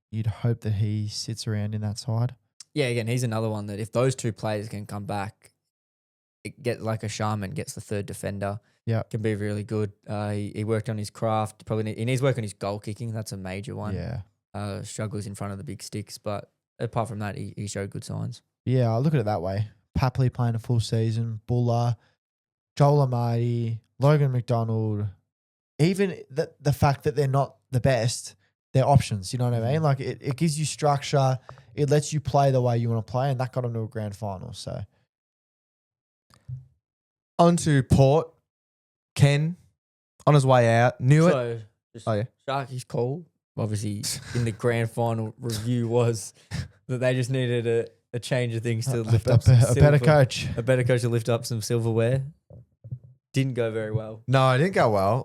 Speaker 3: You'd hope that he sits around in that side.
Speaker 2: Yeah, again, he's another one that if those 2 players can come back, it gets like a Sharman gets the 3rd defender.
Speaker 3: Yeah.
Speaker 2: Can be really good. He worked on his craft. He needs work on his goal kicking. That's a major one.
Speaker 3: Yeah.
Speaker 2: Struggles in front of the big sticks, but apart from that, he showed good signs.
Speaker 3: Yeah, I look at it that way. Papley playing a full season, Buller, Joel Amati, Logan McDonald. Even the fact that they're not the best, they're options. You know what I mean? Like it gives you structure. It lets you play the way you want to play, and that got them to a grand final. So
Speaker 1: On to Port. Ken, on his way out, knew it.
Speaker 2: So, just
Speaker 1: Oh, yeah.
Speaker 2: Sharky's call, obviously, in the grand final review was that they just needed a change of things to lift up
Speaker 3: a better coach.
Speaker 2: A better coach to lift up some silverware. Didn't go very well.
Speaker 1: No, it didn't go well.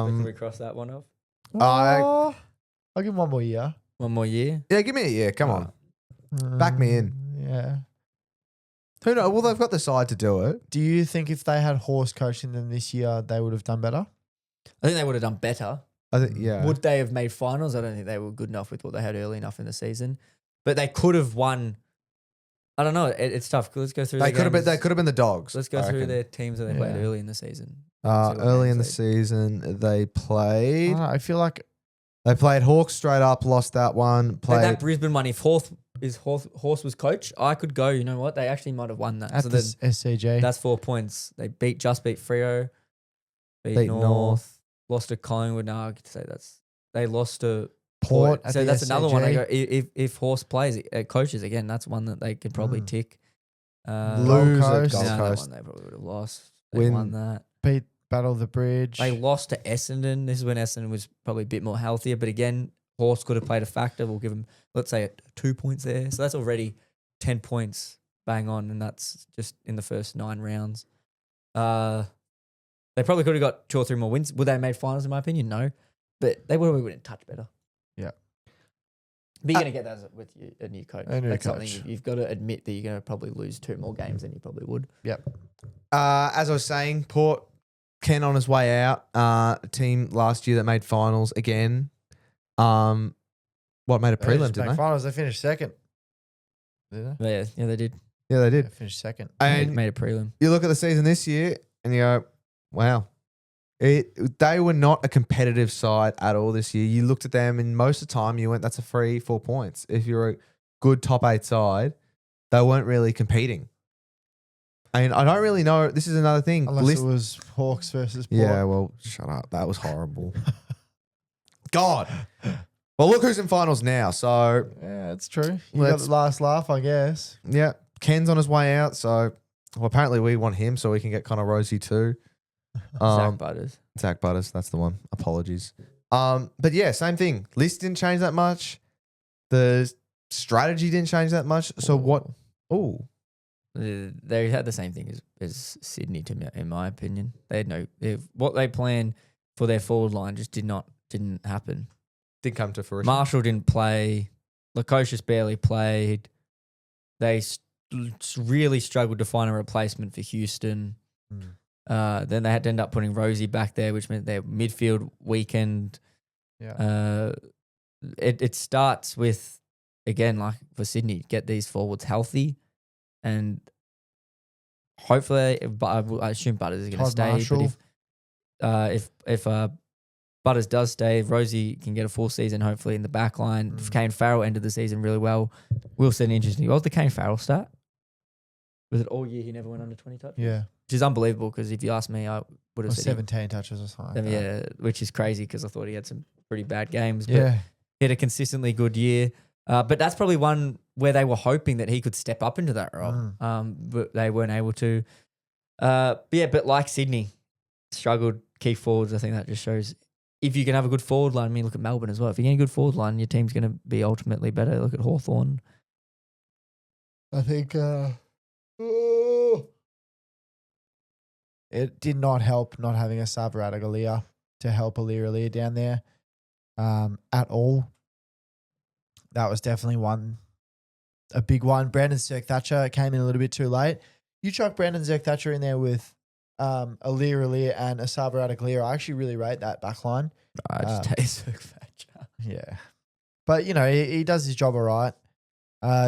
Speaker 2: Can we cross that one off?
Speaker 3: I'll give him one more year.
Speaker 2: One more year?
Speaker 1: Yeah, give me a year. Come on. Back me in.
Speaker 3: Yeah.
Speaker 1: Who knows? Well, they've got the side to do it.
Speaker 3: Do you think if they had Horse coaching them this year, they would have done better?
Speaker 2: I think they would have done better.
Speaker 1: I think, yeah.
Speaker 2: Would they have made finals? I don't think they were good enough with what they had early enough in the season. But they could have won. I don't know. It's tough. Let's go through.
Speaker 1: They
Speaker 2: their
Speaker 1: could have been.
Speaker 2: games.
Speaker 1: They could have been the Dogs.
Speaker 2: Let's go
Speaker 1: I
Speaker 2: through
Speaker 1: reckon.
Speaker 2: their teams that they played
Speaker 3: Yeah.
Speaker 2: early in the season. Let's see what
Speaker 1: Early in the
Speaker 2: games they-
Speaker 1: season, they
Speaker 3: I
Speaker 1: played.
Speaker 3: don't know, I feel like
Speaker 1: They played Hawks straight up, lost that one.
Speaker 2: Like
Speaker 1: Played.
Speaker 2: that Brisbane one, if Horse was coach, I could go, you know what? They actually might have won that.
Speaker 3: at
Speaker 2: So
Speaker 3: the
Speaker 2: then
Speaker 3: SCG.
Speaker 2: that's 4 points. They beat Freo, beat
Speaker 1: Beat
Speaker 2: North,
Speaker 1: North.
Speaker 2: lost to Collingwood. No, I could say they lost to
Speaker 3: Port. at
Speaker 2: So
Speaker 3: the
Speaker 2: that's another one. I
Speaker 3: SCG.
Speaker 2: go if Horse plays coaches again, that's one that they could probably
Speaker 3: Mm.
Speaker 2: tick.
Speaker 1: Lose
Speaker 3: Gold
Speaker 1: at
Speaker 3: Coast.
Speaker 1: Gold
Speaker 2: That
Speaker 1: Coast.
Speaker 2: one they probably would have lost. They
Speaker 1: Win.
Speaker 2: won that.
Speaker 3: Beat Battle of the Bridge.
Speaker 2: They lost to Essendon. This is when Essendon was probably a bit more healthier. But again, Horse could have played a factor. We'll give them, let's say, 2 points there. So that's already 10 points bang on. And that's just in the first 9 rounds. They probably could have got 2 or 3 more wins. Would they have made finals, in my opinion? No. But they would have touch better.
Speaker 3: Yeah.
Speaker 2: But you're going to get that with a new coach.
Speaker 3: A new
Speaker 2: That's
Speaker 3: coach.
Speaker 2: something you've got to admit that you're going to probably lose 2 more games than you probably would.
Speaker 1: As I was saying, Port, Ken on his way out. A team last year that made finals again. What made a
Speaker 3: They
Speaker 1: prelim,
Speaker 3: just
Speaker 1: didn't
Speaker 3: made
Speaker 1: they?
Speaker 3: finals. They finished second. Did they?
Speaker 2: Yeah, they did.
Speaker 1: Yeah, they
Speaker 3: They
Speaker 1: did.
Speaker 3: finished second.
Speaker 1: And
Speaker 2: Made a prelim.
Speaker 1: you look at the season this year and you go, wow. They were not a competitive side at all this year. You looked at them and most of the time you went, that's a free 4 points. If you're a good top 8 side, they weren't really competing. And I don't really know. This is another thing.
Speaker 3: Unless it was Hawks versus Port.
Speaker 1: Yeah, well, shut up. That was horrible. God. Well, look who's in finals now. So,
Speaker 3: Yeah, it's true. You got
Speaker 1: Let's-
Speaker 3: the last laugh, I guess.
Speaker 1: yeah, Ken's on his way out. So, well, apparently we want him so we can get Connor Rosie too.
Speaker 2: Zach Butters.
Speaker 1: Zach Butters, that's the one. Apologies. But yeah, same thing. List didn't change that much. The strategy didn't change that much. So what? Oh,
Speaker 2: They had the same thing as Sydney, in my opinion. They had what they planned for their forward line just didn't happen.
Speaker 1: didn't come to fruition.
Speaker 2: Marshall didn't play. Lukosius barely played. They really struggled to find a replacement for Houston. Then they had to end up putting Rosie back there, which meant their midfield weakened.
Speaker 3: Yeah.
Speaker 2: It starts with, again, like for Sydney, get these forwards healthy, and hopefully, I assume Butters is going to
Speaker 3: Todd
Speaker 2: stay.
Speaker 3: Marshall.
Speaker 2: But if Butters does stay, Rosie can get a full season, hopefully, in the back line. If Kane Farrell ended the season really well, we'll set an interesting. What was the Kane Farrell stat? Was it all year he never went under 20 touches?
Speaker 3: Yeah.
Speaker 2: Which is unbelievable because if you ask me, I would
Speaker 3: Or
Speaker 2: have said he-
Speaker 3: 17 touches or something. like that.
Speaker 2: yeah, which is crazy because I thought he had some pretty bad games. But
Speaker 3: Yeah.
Speaker 2: he had a consistently good year. But that's probably one where they were hoping that he could step up into that role. But they weren't able to. But like Sydney, struggled key forwards. I think that just shows if you can have a good forward line. I mean, look at Melbourne as well. If you get a good forward line, your team's going to be ultimately better. Look at Hawthorn.
Speaker 3: I think it did not help not having a Sava Adegaliya to help Aliir down there at all. That was definitely a big one. Brandon Zerk-Thatcher came in a little bit too late. You chuck Brandon Zerk-Thatcher in there with Aliir and Sava Adegaliya. I actually really rate that back line.
Speaker 2: I just take Zerk-Thatcher.
Speaker 3: Yeah. But, he does his job all right.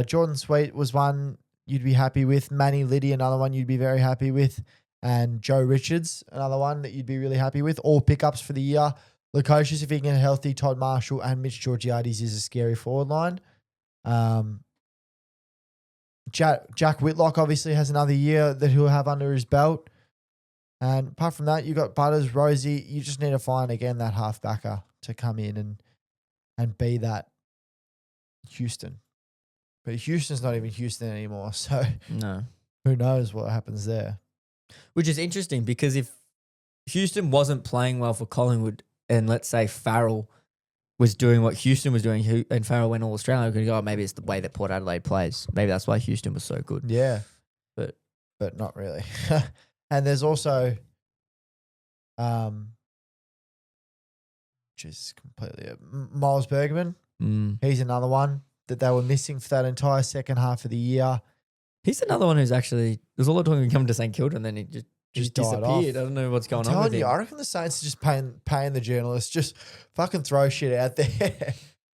Speaker 3: Jordan Sweet was one you'd be happy with. Manny Liddy, another one you'd be very happy with. And Joe Richards, another one that you'd be really happy with. All pickups for the year. Lukosius, if he can get healthy, Todd Marshall and Mitch Georgiades is a scary forward line. Jack Whitlock obviously has another year that he'll have under his belt. And apart from that, you got Butters, Rosie. You just need to find, again, that half-backer to come in and be that Houston. But Houston's not even Houston anymore, so
Speaker 2: No.
Speaker 3: who knows what happens there.
Speaker 2: Which is interesting because if Houston wasn't playing well for Collingwood and let's say Farrell was doing what Houston was doing and Farrell went all Australian, we're going to go, maybe it's the way that Port Adelaide plays. Maybe that's why Houston was so good.
Speaker 3: Yeah.
Speaker 2: But
Speaker 3: not really. And there's also just completely Miles Bergman. He's another one that they were missing for that entire second half of the year.
Speaker 2: he's another one who's actually, there's a lot of talking coming to St Kilda and then he just
Speaker 3: died
Speaker 2: disappeared.
Speaker 3: off.
Speaker 2: I don't know what's going
Speaker 3: I'm
Speaker 2: on with
Speaker 3: telling you,
Speaker 2: him.
Speaker 3: I reckon the Saints are just paying the journalists, just fucking throw shit out there.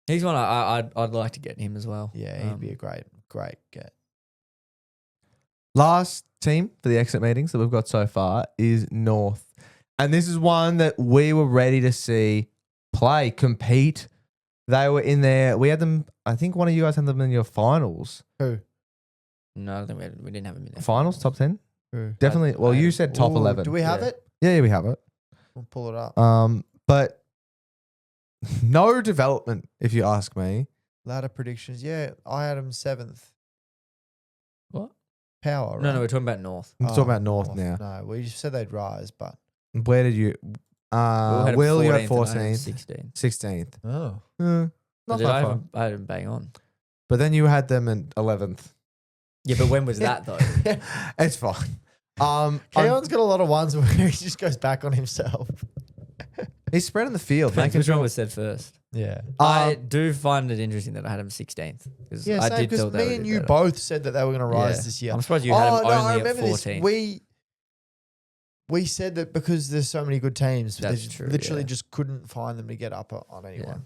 Speaker 2: He's one I'd like to get him as well.
Speaker 3: Yeah, he'd be a great get.
Speaker 1: Last team for the exit meetings that we've got so far is North. And this is one that we were ready to see play, compete. They were in there. We had them, I think one of you guys had them in your finals.
Speaker 3: Who?
Speaker 2: No, I think we didn't have him in there.
Speaker 1: Finals, top 10?
Speaker 3: Who?
Speaker 1: Definitely. Well,
Speaker 2: I-
Speaker 1: you said top
Speaker 3: Ooh,
Speaker 1: 11.
Speaker 3: Do we have
Speaker 2: Yeah.
Speaker 3: it?
Speaker 1: Yeah, we have it.
Speaker 3: We'll pull it up.
Speaker 1: But no development, if you ask me.
Speaker 3: Ladder predictions. Yeah, I had them 7th.
Speaker 2: What?
Speaker 3: Power, right?
Speaker 2: No, we're talking about North.
Speaker 1: I'm talking about North now.
Speaker 3: No, we just said they'd rise, but.
Speaker 1: Where did you?
Speaker 2: had
Speaker 1: Will, you had
Speaker 2: 14th and I had
Speaker 1: 14th,
Speaker 2: 16th.
Speaker 1: 16th.
Speaker 3: Oh.
Speaker 1: Not
Speaker 2: Did
Speaker 1: that
Speaker 2: I
Speaker 1: far.
Speaker 2: had him bang on.
Speaker 1: But then you had them in 11th.
Speaker 2: Yeah, but when was that though?
Speaker 1: It's fine.
Speaker 3: Keon's got a lot of ones where he just goes back on himself.
Speaker 1: He's spreading the field.
Speaker 2: Depends
Speaker 1: Making
Speaker 2: which one
Speaker 1: sure.
Speaker 2: was said first.
Speaker 3: Yeah.
Speaker 2: I do find it interesting that I had him 16th because
Speaker 3: Yeah,
Speaker 2: I
Speaker 3: same,
Speaker 2: did
Speaker 3: because
Speaker 2: feel they
Speaker 3: me
Speaker 2: would
Speaker 3: and
Speaker 2: do
Speaker 3: you
Speaker 2: better.
Speaker 3: both said that they were going to rise
Speaker 2: Yeah.
Speaker 3: this year.
Speaker 2: I'm surprised you had him
Speaker 3: I
Speaker 2: only at
Speaker 3: remember
Speaker 2: 14th.
Speaker 3: this. We said that because there's so many good teams, they
Speaker 2: That's
Speaker 3: just
Speaker 2: true,
Speaker 3: literally
Speaker 2: yeah.
Speaker 3: just couldn't find them to get up on anyone.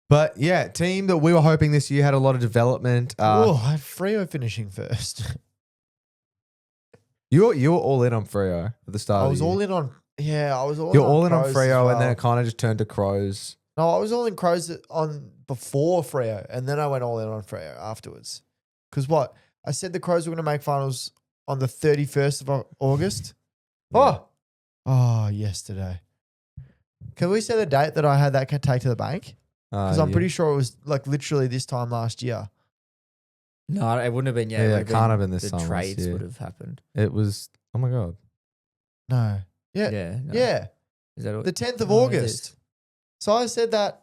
Speaker 1: But yeah, team that we were hoping this year had a lot of development.
Speaker 3: Oh, I had Freo finishing first.
Speaker 1: You were all in on Freo at the start.
Speaker 3: I was all in on. Yeah, I was all.
Speaker 1: You're all in on
Speaker 3: Crows as
Speaker 1: Freo, and then
Speaker 3: well.
Speaker 1: it kind of just turned to Crows.
Speaker 3: No, I was all in Crows on before Freo, and then I went all in on Freo afterwards. Because what? I said the Crows were going to make finals on the 31st of August.
Speaker 1: Yeah.
Speaker 3: Yesterday. Can we say the date that I had that take to the bank? Because I'm pretty sure it was like literally this time last year.
Speaker 2: No, it wouldn't have been. Yeah,
Speaker 1: Yeah,
Speaker 2: would
Speaker 1: it
Speaker 2: have
Speaker 1: can't have been this
Speaker 2: the
Speaker 1: time last
Speaker 2: trades
Speaker 1: year.
Speaker 2: would have happened.
Speaker 1: It was. Oh my god.
Speaker 3: No. Yeah.
Speaker 2: Yeah. No.
Speaker 3: Yeah.
Speaker 2: Is that what?
Speaker 3: The 10th of
Speaker 2: Oh, it
Speaker 3: August.
Speaker 2: is.
Speaker 3: So I said that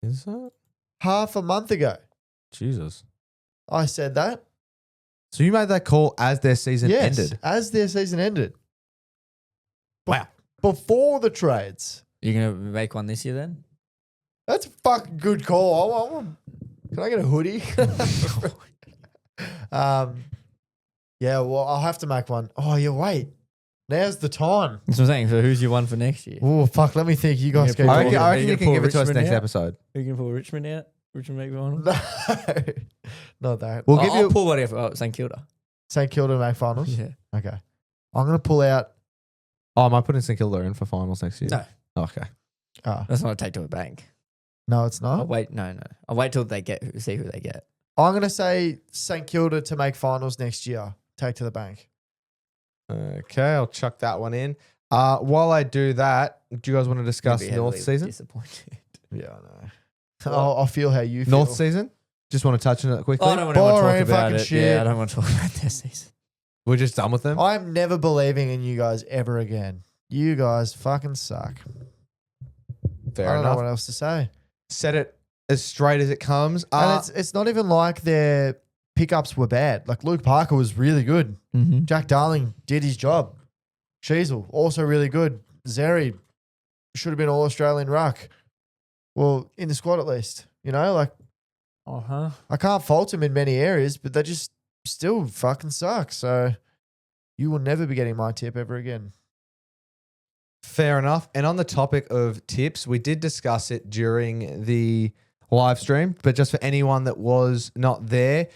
Speaker 1: Is that
Speaker 3: half a month ago.
Speaker 1: Jesus?
Speaker 3: I said that.
Speaker 1: So you made that call as their season
Speaker 3: Yes,
Speaker 1: ended.
Speaker 3: as their season ended.
Speaker 1: Wow.
Speaker 3: Before the trades.
Speaker 2: You're gonna make one this year then?
Speaker 3: That's a fucking good call. Can I get a hoodie? Yeah, well, I'll have to make one. Oh, yeah, wait. Now's the time.
Speaker 2: That's what I'm saying. So who's your one for next year?
Speaker 3: Oh, fuck. Let me think. You guys
Speaker 2: Yeah,
Speaker 3: go.
Speaker 1: I
Speaker 2: Are
Speaker 1: reckon,
Speaker 2: you
Speaker 1: I reckon you
Speaker 2: gonna
Speaker 1: can
Speaker 2: pull
Speaker 1: give it to us
Speaker 2: Richmond
Speaker 1: next
Speaker 2: out?
Speaker 1: episode.
Speaker 2: Are you gonna pull Richmond out? Richmond make finals?
Speaker 3: No, not that.
Speaker 1: We'll
Speaker 2: I'll,
Speaker 1: give
Speaker 2: I'll
Speaker 1: you.
Speaker 2: pull whatever. Oh, St Kilda.
Speaker 3: St Kilda make finals.
Speaker 2: Yeah.
Speaker 3: Okay. I'm going to pull out.
Speaker 1: Oh, am I putting St Kilda in for finals next year?
Speaker 2: No,
Speaker 1: Okay.
Speaker 2: that's not a take to a bank.
Speaker 3: No, it's not.
Speaker 2: I'll wait. No. I'll wait till they see who they get.
Speaker 3: I'm going to say St Kilda to make finals next year. Take to the bank.
Speaker 1: Okay, I'll chuck that one in. While I do that, do you guys want to discuss
Speaker 2: You'll be
Speaker 1: North
Speaker 2: heavily
Speaker 1: season?
Speaker 2: Disappointed.
Speaker 3: Yeah, I know. I'll feel how you feel.
Speaker 1: North season? Just want to touch on it quickly.
Speaker 2: Oh, I don't want to
Speaker 3: Boring
Speaker 2: talk about
Speaker 3: fucking
Speaker 2: it.
Speaker 3: shit.
Speaker 2: Yeah, I don't want to talk about their season.
Speaker 1: We're just done with them.
Speaker 3: I'm never believing in you guys ever again. You guys fucking suck.
Speaker 1: Fair
Speaker 3: I don't
Speaker 1: enough.
Speaker 3: know what else to say.
Speaker 1: Set it as straight as it comes.
Speaker 3: And it's not even like their pickups were bad. Like Luke Parker was really good.
Speaker 2: Mm-hmm.
Speaker 3: Jack Darling did his job. Sheasel, also really good. Zeri should have been all Australian ruck. Well, in the squad at least. You know, like I can't fault him in many areas, but they just still fucking suck. So you will never be getting my tip ever again.
Speaker 1: Fair enough. And on the topic of tips, we did discuss it during the live stream, but just for anyone that was not there,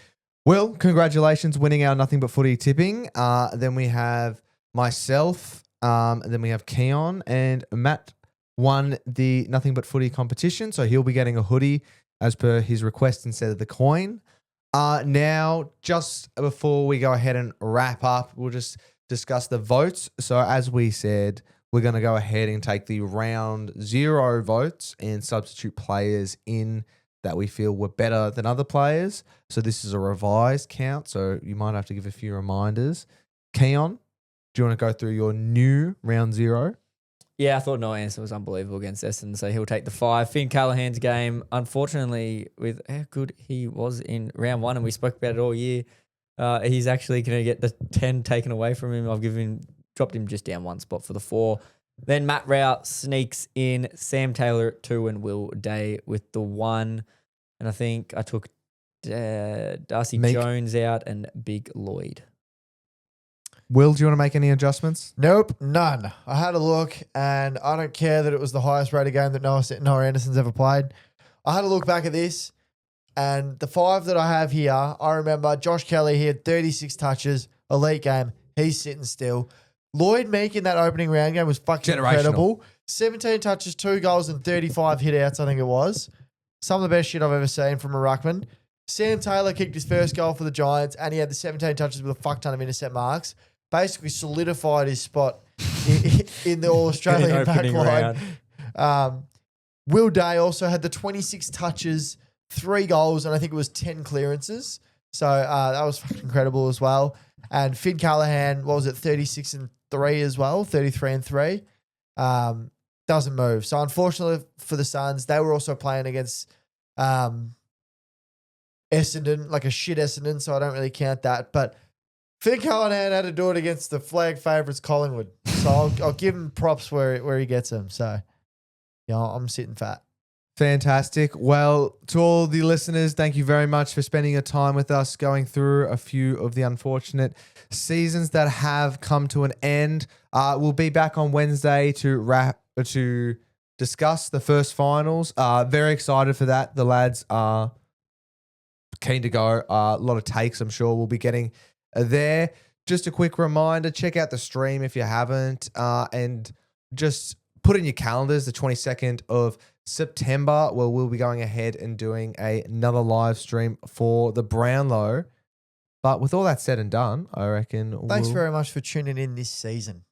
Speaker 1: Will, congratulations winning our Nothing But Footy tipping. Then we have myself, and then we have Keon, and Matt won the Nothing But Footy competition, so he'll be getting a hoodie as per his request instead of the coin. Now, just before we go ahead and wrap up, we'll just discuss the votes. So as we said, we're going to go ahead and take the round 0 votes and substitute players in that we feel were better than other players. So this is a revised count, so you might have to give a few reminders. Keon, do you want to go through your new round 0?
Speaker 2: Yeah, I thought Noah Answer was unbelievable against Essendon, so he'll take the 5. Finn Callahan's game, unfortunately, with how good he was in round 1, and we spoke about it all year, he's actually going to get the 10 taken away from him. Dropped him just down one spot for the 4. Then Matt Rowett sneaks in, Sam Taylor at 2, and Will Day with the 1. And I think I took Darcy
Speaker 1: Meek.
Speaker 2: Jones out and Big Lloyd.
Speaker 1: Will, do you want to make any adjustments?
Speaker 3: Nope, none. I had a look, and I don't care that it was the highest rated game that Noah Anderson's ever played. I had a look back at this, and the 5 that I have here, I remember Josh Kelly, he had 36 touches, elite game. He's sitting still. Lloyd Meek in that opening round game was fucking
Speaker 1: Generational.
Speaker 3: incredible. 17 touches, 2 goals, and 35 hit-outs, I think it was. Some of the best shit I've ever seen from a ruckman. Sam Taylor kicked his first goal for the Giants, and he had the 17 touches with a fuck ton of intercept marks. Basically solidified his spot in the All-Australian
Speaker 2: opening
Speaker 3: backline. Will Day also had the 26 touches, 3 goals, and I think it was 10 clearances. So that was fucking incredible as well. And Finn Callahan, what was it, 36 and 3 as well, 33 and 3. Doesn't move. So unfortunately for the Suns, they were also playing against Essendon, like a shit Essendon, so I don't really count that. But Finn Callahan had to do it against the flag favourites Collingwood. So I'll give him props where he gets them. So, yeah, I'm sitting fat.
Speaker 1: Fantastic. Well, to all the listeners, thank you very much for spending your time with us going through a few of the unfortunate seasons that have come to an end. We'll be back on Wednesday to discuss the first finals. Very excited for that. The lads are keen to go. A lot of takes, I'm sure, we'll be getting there. Just a quick reminder, check out the stream if you haven't, and just put in your calendars the 22nd of September, where we'll be going ahead and doing another live stream for the Brownlow But with all that said and done, I reckon.
Speaker 3: Thanks
Speaker 1: we'll,
Speaker 3: very much for tuning in this season.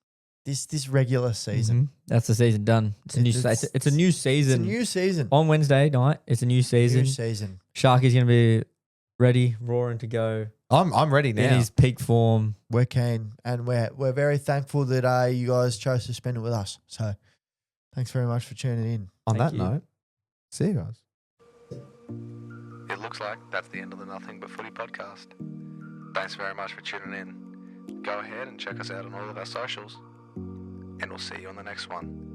Speaker 3: This regular season.
Speaker 2: That's the season done. It's a new. It's a new
Speaker 3: It's a
Speaker 2: season.
Speaker 3: new season.
Speaker 2: On Wednesday night, it's a new season.
Speaker 3: New season.
Speaker 2: Sharky's gonna be ready, roaring to go
Speaker 1: I'm ready now.
Speaker 2: in his peak form.
Speaker 3: We're keen, and we're very thankful that you guys chose to spend it with us. So, thanks very much for tuning in.
Speaker 1: On
Speaker 2: Thank
Speaker 1: that
Speaker 2: you.
Speaker 1: note, see you guys. It looks like that's the end of the Nothing But Footy podcast. Thanks very much for tuning in. Go ahead and check us out on all of our socials, and we'll see you on the next one.